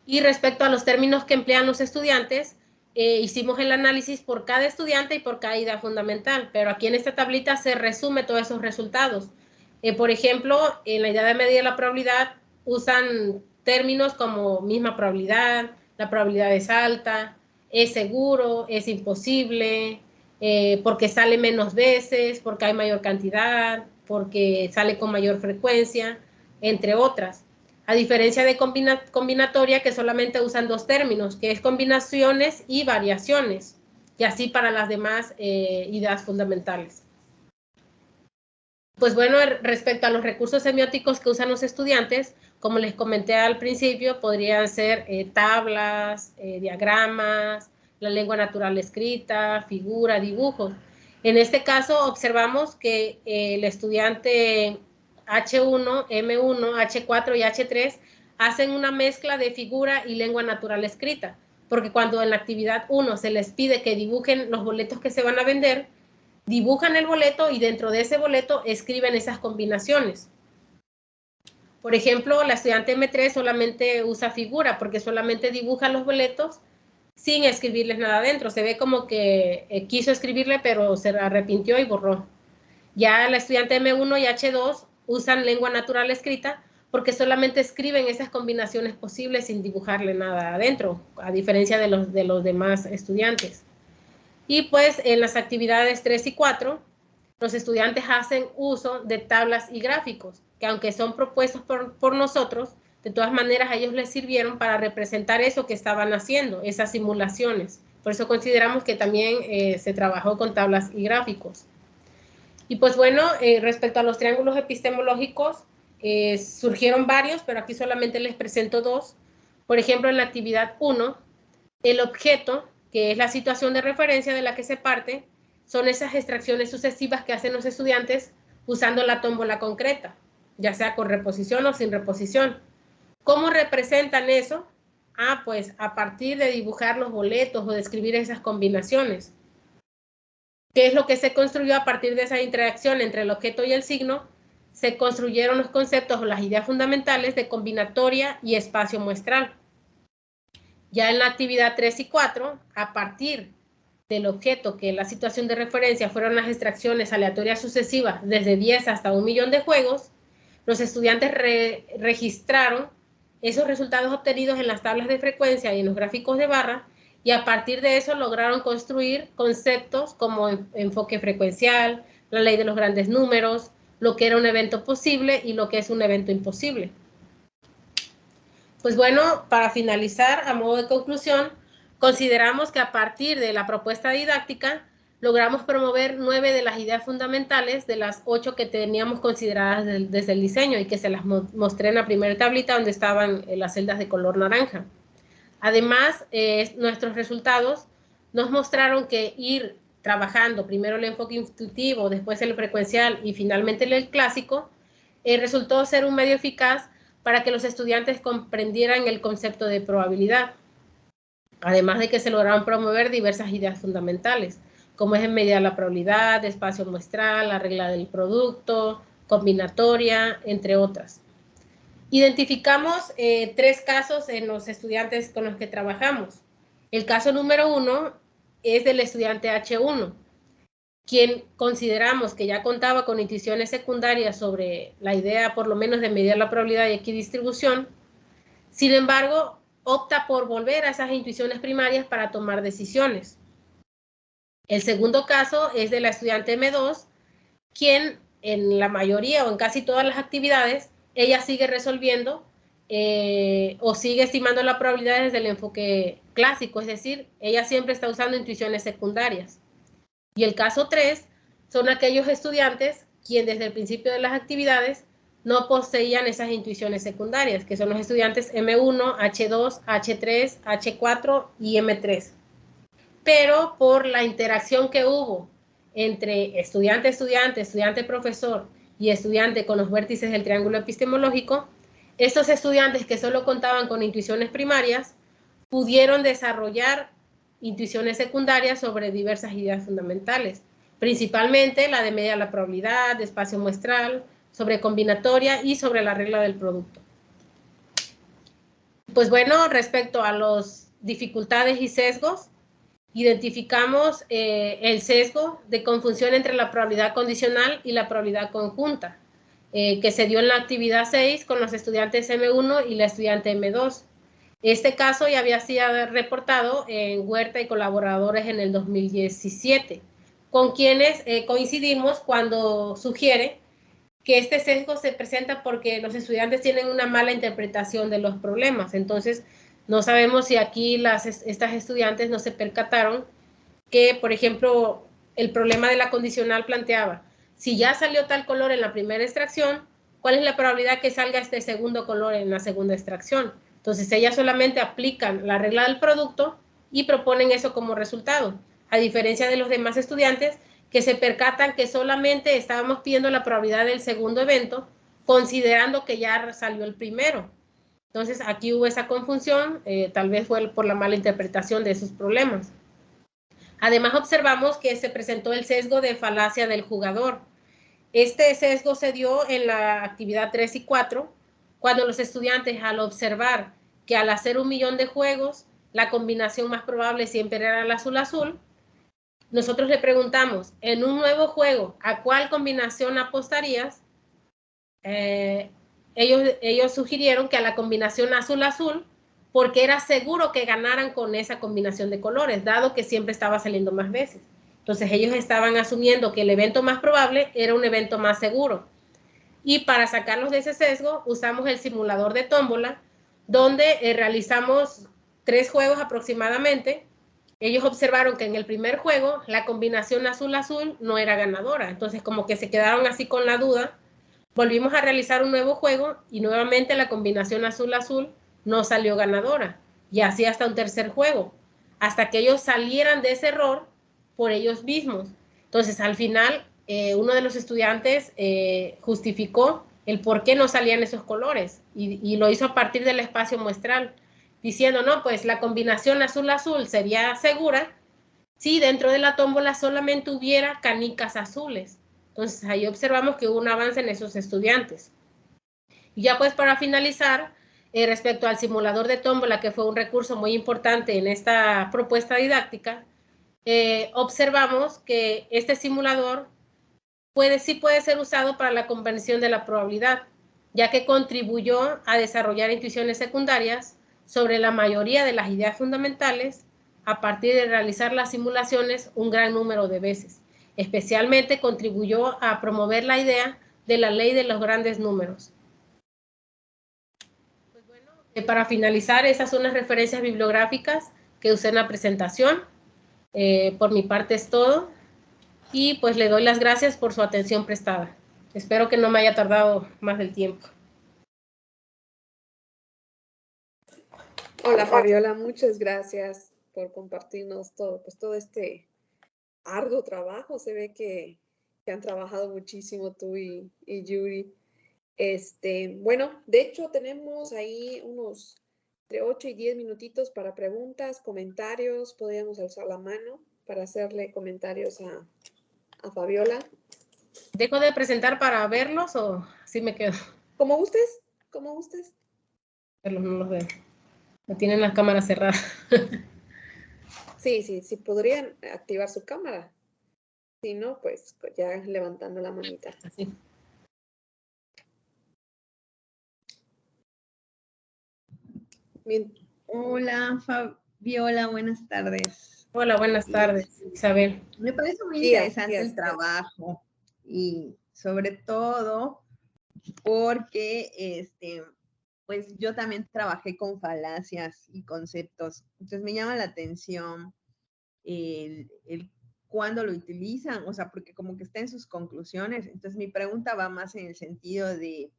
Speaker 2: Y respecto a los términos que emplean los estudiantes, hicimos el análisis por cada estudiante y por cada idea fundamental, pero aquí en esta tablita se resume todos esos resultados. Por ejemplo, en la idea de medir la probabilidad usan términos como misma probabilidad, la probabilidad es alta, es seguro, es imposible, porque sale menos veces, porque hay mayor cantidad, porque sale con mayor frecuencia, entre otras. A diferencia de combinatoria, que solamente usan dos términos, que es combinaciones y variaciones, y así para las demás ideas fundamentales. Pues bueno, respecto a los recursos semióticos que usan los estudiantes, como les comenté al principio, podrían ser tablas, diagramas, la lengua natural escrita, figura, dibujos. En este caso observamos que el estudiante H1, M1, H4 y H3 hacen una mezcla de figura y lengua natural escrita, porque cuando en la actividad 1 se les pide que dibujen los boletos que se van a vender, dibujan el boleto y dentro de ese boleto escriben esas combinaciones. Por ejemplo, la estudiante M3 solamente usa figura porque solamente dibuja los boletos sin escribirles nada adentro. Se ve como que quiso escribirle, pero se arrepintió y borró. Ya la estudiante M1 y H2 usan lengua natural escrita porque solamente escriben esas combinaciones posibles sin dibujarle nada adentro, a diferencia de los demás estudiantes. Y pues en las actividades 3 y 4, los estudiantes hacen uso de tablas y gráficos, que aunque son propuestos por nosotros, de todas maneras a ellos les sirvieron para representar eso que estaban haciendo, esas simulaciones. Por eso consideramos que también se trabajó con tablas y gráficos. Y pues bueno, respecto a los triángulos epistemológicos, surgieron varios, pero aquí solamente les presento dos. Por ejemplo, en la actividad 1, el objeto, que es la situación de referencia de la que se parte, son esas extracciones sucesivas que hacen los estudiantes usando la tómbola concreta, ya sea con reposición o sin reposición. ¿Cómo representan eso? pues a partir de dibujar los boletos o de escribir esas combinaciones. ¿Qué es lo que se construyó a partir de esa interacción entre el objeto y el signo? Se construyeron los conceptos o las ideas fundamentales de combinatoria y espacio muestral. Ya en la actividad 3 y 4, a partir del objeto, que la situación de referencia fueron las extracciones aleatorias sucesivas desde 10 hasta 1.000.000 de juegos, los estudiantes registraron esos resultados obtenidos en las tablas de frecuencia y en los gráficos de barra, y a partir de eso lograron construir conceptos como enfoque frecuencial, la ley de los grandes números, lo que era un evento posible y lo que es un evento imposible. Pues bueno, para finalizar, a modo de conclusión, consideramos que a partir de la propuesta didáctica logramos promover 9 de las ideas fundamentales de las 8 que teníamos consideradas desde el diseño y que se las mostré en la primera tablita donde estaban las celdas de color naranja. Además, nuestros resultados nos mostraron que ir trabajando primero el enfoque intuitivo, después el frecuencial y finalmente el clásico, resultó ser un medio eficaz para que los estudiantes comprendieran el concepto de probabilidad. Además de que se lograron promover diversas ideas fundamentales, como es en medida la probabilidad, espacio muestral, la regla del producto, combinatoria, entre otras. Identificamos 3 casos en los estudiantes con los que trabajamos. El caso número 1 es del estudiante H1, quien consideramos que ya contaba con intuiciones secundarias sobre la idea, por lo menos, de medir la probabilidad y equidistribución. Sin embargo, opta por volver a esas intuiciones primarias para tomar decisiones. El segundo caso es de la estudiante M2, quien en la mayoría o en casi todas las actividades, ella sigue resolviendo o sigue estimando la probabilidad desde el enfoque clásico, es decir, ella siempre está usando intuiciones secundarias. Y el caso 3 son aquellos estudiantes quien desde el principio de las actividades no poseían esas intuiciones secundarias, que son los estudiantes M1, H2, H3, H4 y M3. Pero por la interacción que hubo entre estudiante-estudiante, estudiante-profesor y estudiante con los vértices del triángulo epistemológico, estos estudiantes que solo contaban con intuiciones primarias pudieron desarrollar intuiciones secundarias sobre diversas ideas fundamentales, principalmente la de medir la probabilidad, de espacio muestral, sobre combinatoria y sobre la regla del producto. Pues bueno, respecto a las dificultades y sesgos, identificamos el sesgo de confusión entre la probabilidad condicional y la probabilidad conjunta, que se dio en la actividad 6 con los estudiantes M1 y la estudiante M2. Este caso ya había sido reportado en Huerta y colaboradores en el 2017, con quienes coincidimos cuando sugiere que este sesgo se presenta porque los estudiantes tienen una mala interpretación de los problemas. Entonces, no sabemos si aquí estas estudiantes no se percataron que, por ejemplo, el problema de la condicional planteaba, si ya salió tal color en la primera extracción, ¿cuál es la probabilidad que salga este segundo color en la segunda extracción? Entonces, ellas solamente aplican la regla del producto y proponen eso como resultado, a diferencia de los demás estudiantes que se percatan que solamente estábamos pidiendo la probabilidad del segundo evento, considerando que ya salió el primero. Entonces, aquí hubo esa confusión, tal vez fue por la mala interpretación de esos problemas. Además, observamos que se presentó el sesgo de falacia del jugador. Este sesgo se dio en la actividad 3 y 4, cuando los estudiantes, al observar que al hacer 1.000.000 de juegos, la combinación más probable siempre era el azul-azul, nosotros le preguntamos, en un nuevo juego, ¿a cuál combinación apostarías? Ellos sugirieron que a la combinación azul-azul, porque era seguro que ganaran con esa combinación de colores, dado que siempre estaba saliendo más veces. Entonces ellos estaban asumiendo que el evento más probable era un evento más seguro. Y para sacarlos de ese sesgo, usamos el simulador de tómbola, donde realizamos 3 juegos aproximadamente. Ellos observaron que en el primer juego la combinación azul-azul no era ganadora. Entonces como que se quedaron así con la duda. Volvimos a realizar un nuevo juego y nuevamente la combinación azul-azul no salió ganadora. Y así hasta un tercer juego, hasta que ellos salieran de ese error por ellos mismos. Entonces, al final, uno de los estudiantes justificó el por qué no salían esos colores y lo hizo a partir del espacio muestral. diciendo, no, pues la combinación azul-azul sería segura si dentro de la tómbola solamente hubiera canicas azules. Entonces ahí observamos que hubo un avance en esos estudiantes. Y ya pues para finalizar, respecto al simulador de tómbola, que fue un recurso muy importante en esta propuesta didáctica, observamos que este simulador sí puede ser usado para la conversión de la probabilidad, ya que contribuyó a desarrollar intuiciones secundarias sobre la mayoría de las ideas fundamentales a partir de realizar las simulaciones un gran número de veces. Especialmente contribuyó a promover la idea de la ley de los grandes números. Pues bueno, para finalizar, esas son las referencias bibliográficas que usé en la presentación. Por mi parte es todo. Y pues le doy las gracias por su atención prestada. Espero que no me haya tardado más del tiempo.
Speaker 1: Hola Fabiola, muchas gracias por compartirnos todo, pues todo este arduo trabajo. Se ve que han trabajado muchísimo tú y Yuri. Bueno, de hecho tenemos ahí unos entre 8 y 10 minutitos para preguntas, comentarios. Podríamos alzar la mano para hacerle comentarios a Fabiola.
Speaker 2: ¿Dejo de presentar para verlos o así me quedo?
Speaker 1: Como gustes, como gustes.
Speaker 2: Verlos no los veo. Me tienen las cámaras cerradas.
Speaker 1: Sí, podrían activar su cámara. Si no, pues ya levantando la manita.
Speaker 2: Así.
Speaker 3: Bien. Hola, Fabiola, buenas tardes.
Speaker 2: Hola, buenas tardes, Isabel.
Speaker 3: Me parece muy interesante el trabajo y sobre todo porque pues yo también trabajé con falacias y conceptos. Entonces me llama la atención el cuándo lo utilizan, o sea, porque como que está en sus conclusiones. Entonces mi pregunta va más en el sentido de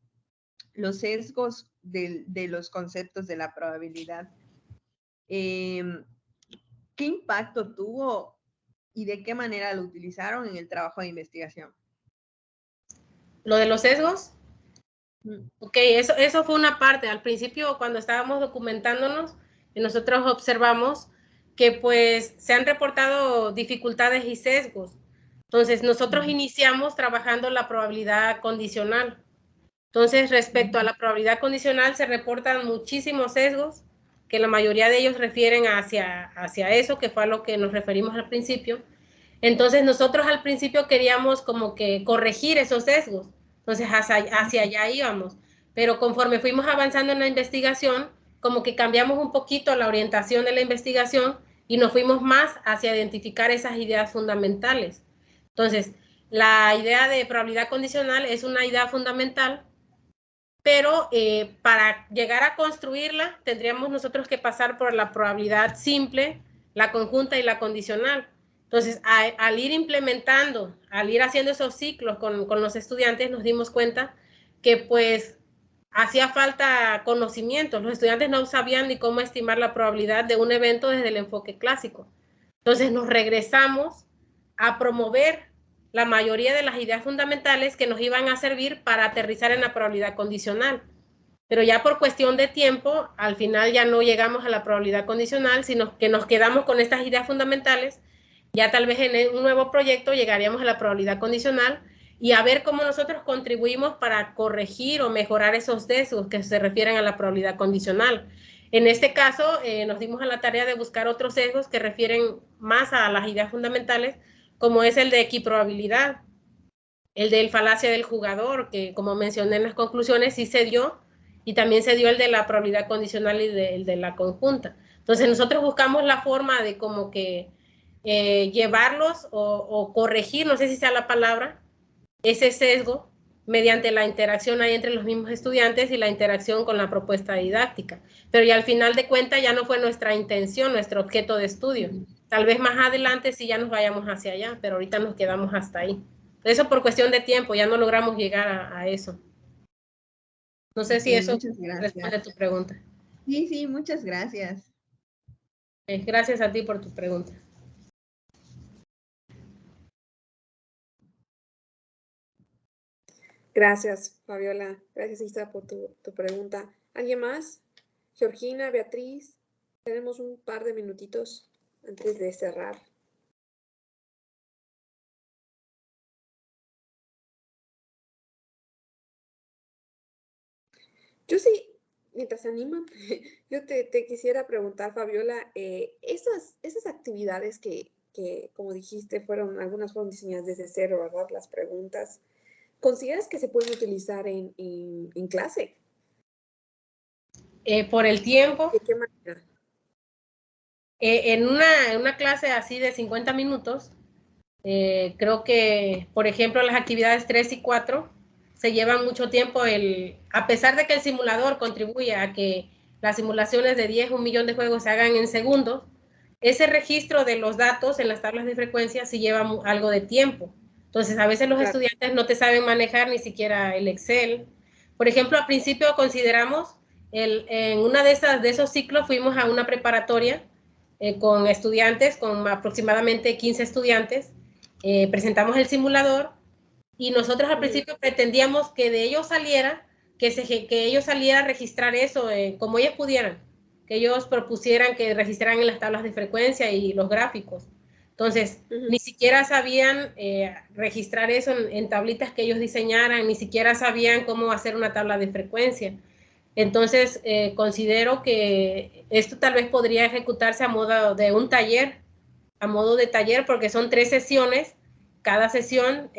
Speaker 3: los sesgos de los conceptos de la probabilidad. ¿Qué impacto tuvo y de qué manera lo utilizaron en el trabajo de investigación?
Speaker 2: ¿Lo de los sesgos? Ok, eso fue una parte. Al principio, cuando estábamos documentándonos, nosotros observamos que pues se han reportado dificultades y sesgos. Entonces, nosotros iniciamos trabajando la probabilidad condicional. Entonces, respecto a la probabilidad condicional, se reportan muchísimos sesgos, que la mayoría de ellos refieren hacia eso, que fue a lo que nos referimos al principio. Entonces, nosotros al principio queríamos como que corregir esos sesgos. Entonces, hacia allá íbamos. Pero conforme fuimos avanzando en la investigación, como que cambiamos un poquito la orientación de la investigación y nos fuimos más hacia identificar esas ideas fundamentales. Entonces, la idea de probabilidad condicional es una idea fundamental, pero para llegar a construirla tendríamos nosotros que pasar por la probabilidad simple, la conjunta y la condicional. Entonces, al ir implementando, al ir haciendo esos ciclos con los estudiantes, nos dimos cuenta que pues hacía falta conocimiento. Los estudiantes no sabían ni cómo estimar la probabilidad de un evento desde el enfoque clásico. Entonces, nos regresamos a promover la mayoría de las ideas fundamentales que nos iban a servir para aterrizar en la probabilidad condicional. Pero ya por cuestión de tiempo, al final ya no llegamos a la probabilidad condicional, sino que nos quedamos con estas ideas fundamentales. Ya tal vez en un nuevo proyecto llegaríamos a la probabilidad condicional y a ver cómo nosotros contribuimos para corregir o mejorar esos sesgos que se refieren a la probabilidad condicional. En este caso, nos dimos a la tarea de buscar otros sesgos que refieren más a las ideas fundamentales, como es el de equiprobabilidad, el del falacia del jugador, que como mencioné en las conclusiones, sí se dio, y también se dio el de la probabilidad condicional y el de la conjunta. Entonces nosotros buscamos la forma de como que llevarlos o corregir, no sé si sea la palabra, ese sesgo mediante la interacción ahí entre los mismos estudiantes y la interacción con la propuesta didáctica. Pero ya al final de cuentas ya no fue nuestra intención, nuestro objeto de estudio. Tal vez más adelante sí ya nos vayamos hacia allá, pero ahorita nos quedamos hasta ahí. Eso por cuestión de tiempo, ya no logramos llegar a eso. No sé si eso responde a tu pregunta.
Speaker 3: Sí, muchas gracias.
Speaker 2: Gracias a ti por tu pregunta.
Speaker 1: Gracias, Fabiola. Gracias, Isa, por tu pregunta. ¿Alguien más? Georgina, Beatriz. Tenemos un par de minutitos antes de cerrar. Yo sí, mientras se animan, yo te quisiera preguntar, Fabiola, esas actividades que, como dijiste, algunas fueron diseñadas desde cero, ¿verdad? Las preguntas, ¿consideras que se pueden utilizar en clase?
Speaker 2: Por el tiempo.
Speaker 1: ¿De qué manera?
Speaker 2: En una clase así de 50 minutos, creo que, por ejemplo, las actividades 3 y 4 se llevan mucho tiempo. A pesar de que el simulador contribuye a que las simulaciones de 10, 1 millón de juegos se hagan en segundos, ese registro de los datos en las tablas de frecuencia sí lleva algo de tiempo. Entonces, a veces los estudiantes no te saben manejar ni siquiera el Excel. Por ejemplo, al principio consideramos, en una de esos ciclos fuimos a una preparatoria con estudiantes, con aproximadamente 15 estudiantes, presentamos el simulador y nosotros al principio pretendíamos que de ellos saliera, que ellos salieran a registrar eso como ellos pudieran, que ellos propusieran que registraran en las tablas de frecuencia y los gráficos. Entonces, ni siquiera sabían registrar eso en tablitas que ellos diseñaran, ni siquiera sabían cómo hacer una tabla de frecuencia. Entonces, considero que esto tal vez podría ejecutarse a modo de un taller, porque son 3 sesiones, cada sesión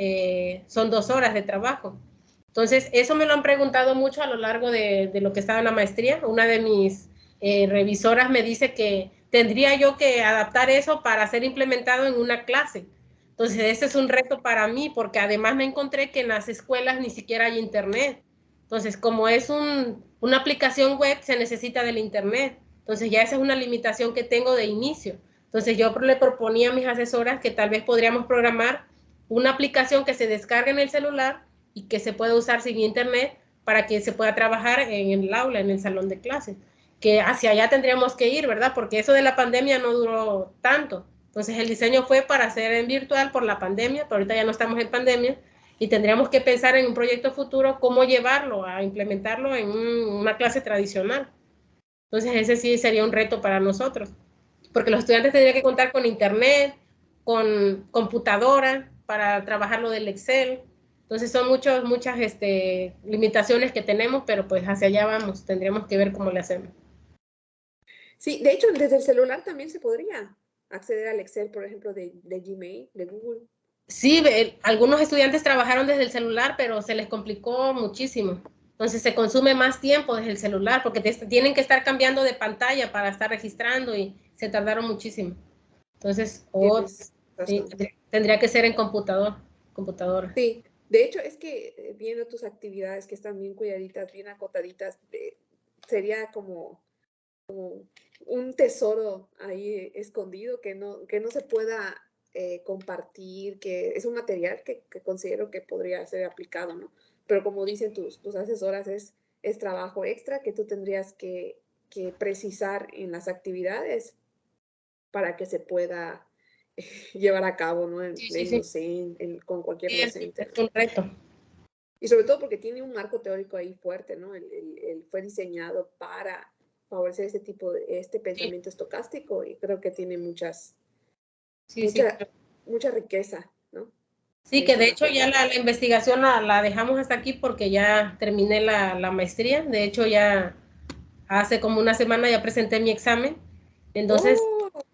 Speaker 2: son 2 horas de trabajo. Entonces, eso me lo han preguntado mucho a lo largo de lo que estaba en la maestría. Una de mis revisoras me dice que tendría yo que adaptar eso para ser implementado en una clase. Entonces, ese es un reto para mí, porque además me encontré que en las escuelas ni siquiera hay internet. Entonces, como es una aplicación web, se necesita del internet. Entonces, ya esa es una limitación que tengo de inicio. Entonces, yo le proponía a mis asesoras que tal vez podríamos programar una aplicación que se descargue en el celular y que se pueda usar sin internet para que se pueda trabajar en el aula, en el salón de clases. Que hacia allá tendríamos que ir, ¿verdad? Porque eso de la pandemia no duró tanto. Entonces, el diseño fue para hacer en virtual por la pandemia, pero ahorita ya no estamos en pandemia y tendríamos que pensar en un proyecto futuro, cómo llevarlo, a implementarlo en una clase tradicional. Entonces, ese sí sería un reto para nosotros, porque los estudiantes tendrían que contar con internet, con computadora para trabajar lo del Excel. Entonces, son muchas limitaciones que tenemos, pero pues hacia allá vamos, tendríamos que ver cómo le hacemos.
Speaker 1: Sí, de hecho, desde el celular también se podría acceder al Excel, por ejemplo, de Gmail, de Google.
Speaker 2: Sí, algunos estudiantes trabajaron desde el celular, pero se les complicó muchísimo. Entonces se consume más tiempo desde el celular porque tienen que estar cambiando de pantalla para estar registrando y se tardaron muchísimo. Entonces, sí, tendría que ser en computadora.
Speaker 1: Sí, de hecho es que viendo tus actividades que están bien cuidaditas, bien acotaditas, sería como un tesoro ahí escondido que no se pueda compartir, que es un material que considero que podría ser aplicado, ¿no? Pero como dicen tus asesoras, es trabajo extra que tú tendrías que precisar en las actividades para que se pueda llevar a cabo, ¿no? Con cualquier docente.
Speaker 2: Es un reto.
Speaker 1: Y sobre todo porque tiene un marco teórico ahí fuerte, ¿no? Fue diseñado para favorecer este tipo de pensamiento estocástico y creo que tiene mucha riqueza, ¿no?
Speaker 2: Sí, que de hecho ya la investigación la dejamos hasta aquí porque ya terminé la maestría. De hecho, ya hace como una semana ya presenté mi examen. Entonces,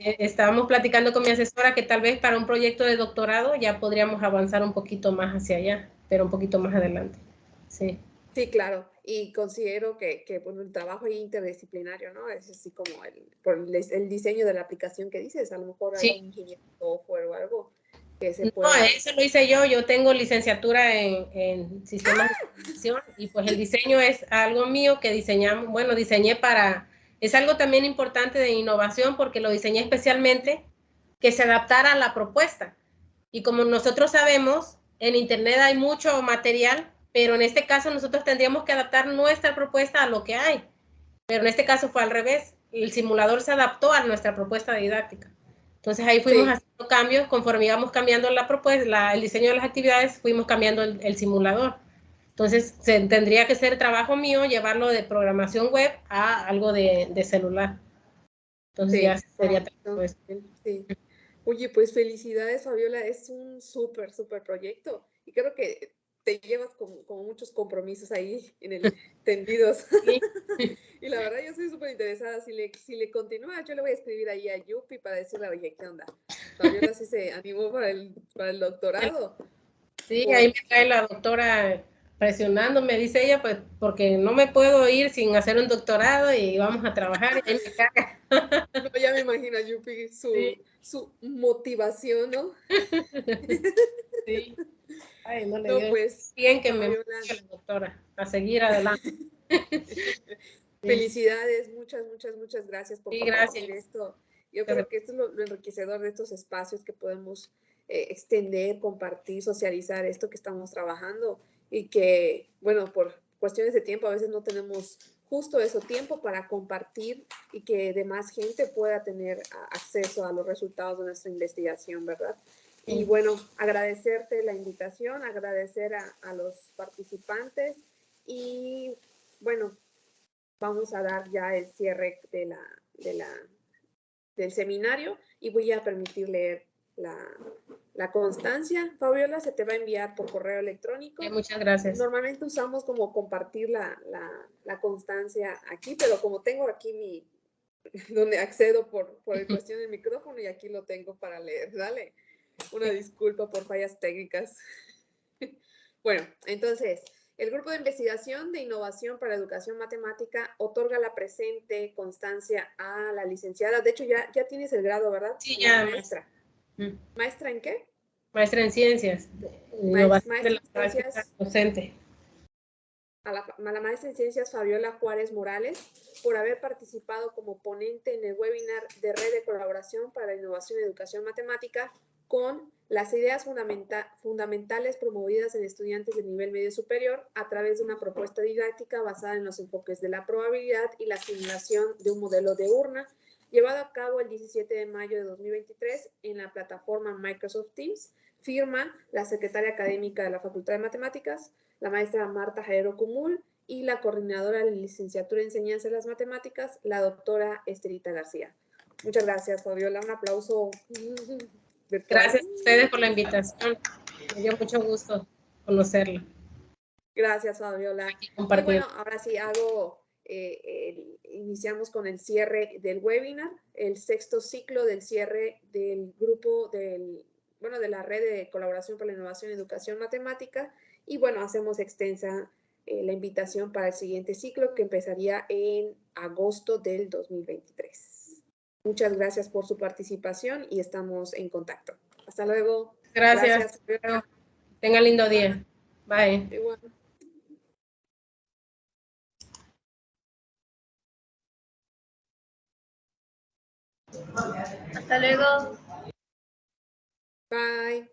Speaker 2: estábamos platicando con mi asesora que tal vez para un proyecto de doctorado ya podríamos avanzar un poquito más hacia allá, pero un poquito más adelante. Sí.
Speaker 1: Sí, claro. Y considero que bueno, el trabajo interdisciplinario, ¿no? Es así como el diseño de la aplicación que dices, a lo mejor algún ingeniero de software o algo que se pueda...
Speaker 2: No, eso lo hice yo tengo licenciatura en sistemas de información y pues el diseño es algo mío que diseñé es algo también importante de innovación porque lo diseñé especialmente que se adaptara a la propuesta. Y como nosotros sabemos, en internet hay mucho material, pero en este caso nosotros tendríamos que adaptar nuestra propuesta a lo que hay. Pero en este caso fue al revés, el simulador se adaptó a nuestra propuesta didáctica. Entonces ahí fuimos haciendo cambios, conforme íbamos cambiando la propuesta, el diseño de las actividades, fuimos cambiando el simulador. Entonces tendría que ser trabajo mío llevarlo de programación web a algo de celular. Entonces
Speaker 1: Sí,
Speaker 2: ya sería
Speaker 1: correcto.
Speaker 2: pues.
Speaker 1: Sí. Oye, pues felicidades, Fabiola, es un súper, súper proyecto y creo que te llevas como muchos compromisos ahí en el tendidos.
Speaker 2: Sí.
Speaker 1: Y la verdad, yo soy súper interesada. Si le continúa, yo le voy a escribir ahí a Yupi para decirle, oye, ¿qué onda? Fabiola sí se animó para el doctorado.
Speaker 2: Sí, ahí me cae
Speaker 1: Porque,
Speaker 2: la doctora presionándome, dice ella, pues porque no me puedo ir sin hacer un doctorado y vamos a trabajar y ahí me cae.
Speaker 1: no, ya me imagino a Yupi
Speaker 2: Sí,
Speaker 1: su motivación, ¿no?
Speaker 2: sí. Ay, no le
Speaker 1: No,
Speaker 2: dio
Speaker 1: pues,
Speaker 2: bien que me
Speaker 1: Fabiola,
Speaker 2: motive la doctora a seguir adelante. Sí,
Speaker 1: felicidades, muchas, muchas, muchas gracias por
Speaker 2: sí,
Speaker 1: compartir
Speaker 2: gracias.
Speaker 1: esto. Yo creo que esto es lo enriquecedor de estos espacios que podemos extender, compartir, socializar esto que estamos trabajando y que, bueno, por cuestiones de tiempo a veces no tenemos justo eso, tiempo para compartir y que demás gente pueda tener acceso a los resultados de nuestra investigación, ¿verdad? Y
Speaker 2: Sí.
Speaker 1: bueno, agradecerte la invitación, agradecer a los participantes y bueno, vamos a dar ya el cierre del seminario y voy a permitir leer la constancia. Fabiola, se te va a enviar por correo electrónico.
Speaker 2: Muchas gracias.
Speaker 1: Normalmente usamos como compartir la constancia aquí, pero como tengo aquí donde accedo por cuestión del micrófono y aquí lo tengo para leer. Dale, una disculpa por fallas técnicas. Bueno, entonces, el Grupo de Investigación de Innovación para Educación Matemática otorga la presente constancia a la licenciada. De hecho, ya tienes el grado, ¿verdad?
Speaker 2: Sí,
Speaker 1: La
Speaker 2: ya.
Speaker 1: maestra. ¿Maestra en qué?
Speaker 2: Maestra en ciencias, innovación de
Speaker 1: Maestra
Speaker 2: la
Speaker 1: en
Speaker 2: práctica
Speaker 1: Ciencias,
Speaker 2: docente.
Speaker 1: a la maestra en Ciencias Fabiola Juárez Morales, por haber participado como ponente en el webinar de Red de Colaboración para la Innovación y Educación Matemática con las ideas fundamentales promovidas en estudiantes de nivel medio superior a través de una propuesta didáctica basada en los enfoques de la probabilidad y la simulación de un modelo de urna, llevado a cabo el 17 de mayo de 2023 en la plataforma Microsoft Teams. Firma la secretaria académica de la Facultad de Matemáticas, la maestra Marta Jaero Cumul, y la coordinadora de licenciatura en Enseñanza de las Matemáticas, la doctora Estelita García. Muchas gracias, Fabiola. Un aplauso virtual.
Speaker 2: Gracias a ustedes por la invitación. Me dio mucho gusto conocerla.
Speaker 1: Gracias, Fabiola. Y bueno, ahora sí iniciamos con el cierre del webinar, el sexto ciclo del cierre del grupo de la red de colaboración para la innovación y educación matemática. Y bueno, hacemos extensa la invitación para el siguiente ciclo que empezaría en agosto del 2023. Muchas gracias por su participación y estamos en contacto. Hasta luego.
Speaker 2: Gracias. Tenga lindo día. Bye.
Speaker 1: Igual.
Speaker 4: Hasta luego.
Speaker 1: Bye.